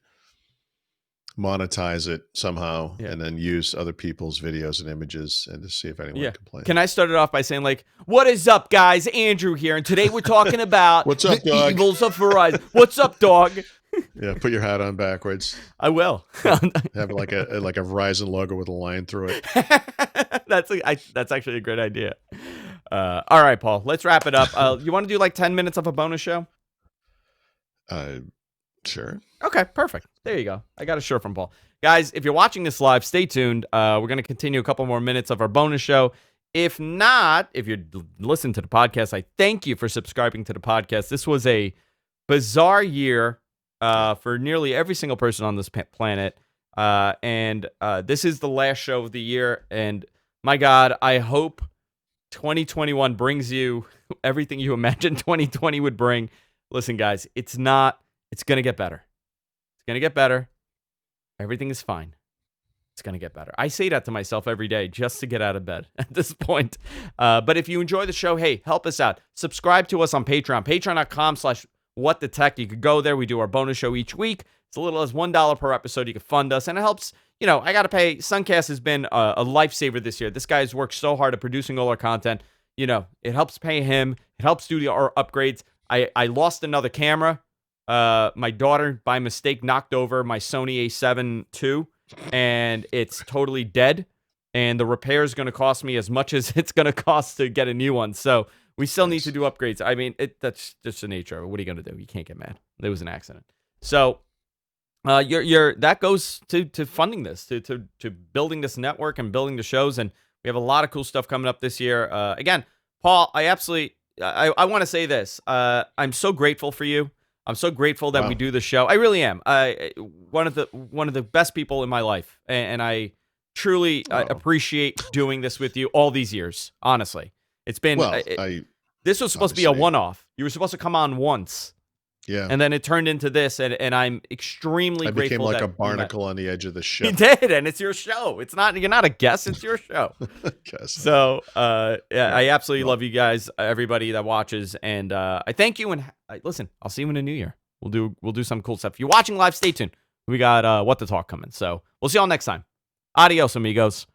monetize it somehow, and then use other people's videos and images and to see if anyone complains. Can I start it off by saying, like, what is up, guys? Andrew here, and today we're talking about What's up, the dog? evils of Verizon. What's up, dog? Yeah, put your hat on backwards. I will. Have like a Verizon logo with a line through it. That's actually a great idea. All right, Paul, let's wrap it up. You want to do like 10 minutes of a bonus show? Sure. Okay, perfect. There you go. I got a shirt from Paul. Guys, if you're watching this live, stay tuned. We're going to continue a couple more minutes of our bonus show. If not, if you're listening to the podcast, I thank you for subscribing to the podcast. This was a bizarre year for nearly every single person on this planet. And this is the last show of the year. And my God, I hope 2021 brings you everything you imagined 2020 would bring. Listen, guys, it's going to get better. It's going to get better. Everything is fine. It's going to get better. I say that to myself every day just to get out of bed at this point. But if you enjoy the show, hey, help us out. Subscribe to us on Patreon, patreon.com/whatthetech. You could go there. We do our bonus show each week. It's a little as $1 per episode. You can fund us, and it helps. I got to pay. Suncast has been a lifesaver this year. This guy's worked so hard at producing all our content. It helps pay him. It helps do our upgrades. I lost another camera. My daughter, by mistake, knocked over my Sony A7 II, and it's totally dead. And the repair is going to cost me as much as it's going to cost to get a new one. So We still need Nice. to do upgrades. I mean, that's just the nature of it. What are you going to do? You can't get mad. It was an accident. So that goes to funding this, to building this network and building the shows. And we have a lot of cool stuff coming up this year. Again, Paul, I want to say this. I'm so grateful for you. I'm so grateful that we do the show. I really am. One of the best people in my life, and I truly appreciate doing this with you all these years. Honestly, it's been. This was supposed to be a one-off. You were supposed to come on once. Yeah. And then it turned into this, and I'm extremely grateful. I became like a barnacle on the edge of the ship. You did, and it's your show. You're not a guest, it's your show. So, I absolutely love you guys, everybody that watches, and I thank you. And listen, I'll see you in the new year. We'll do some cool stuff. If you're watching live, stay tuned. We got What to Talk coming. So we'll see y'all next time. Adios, amigos.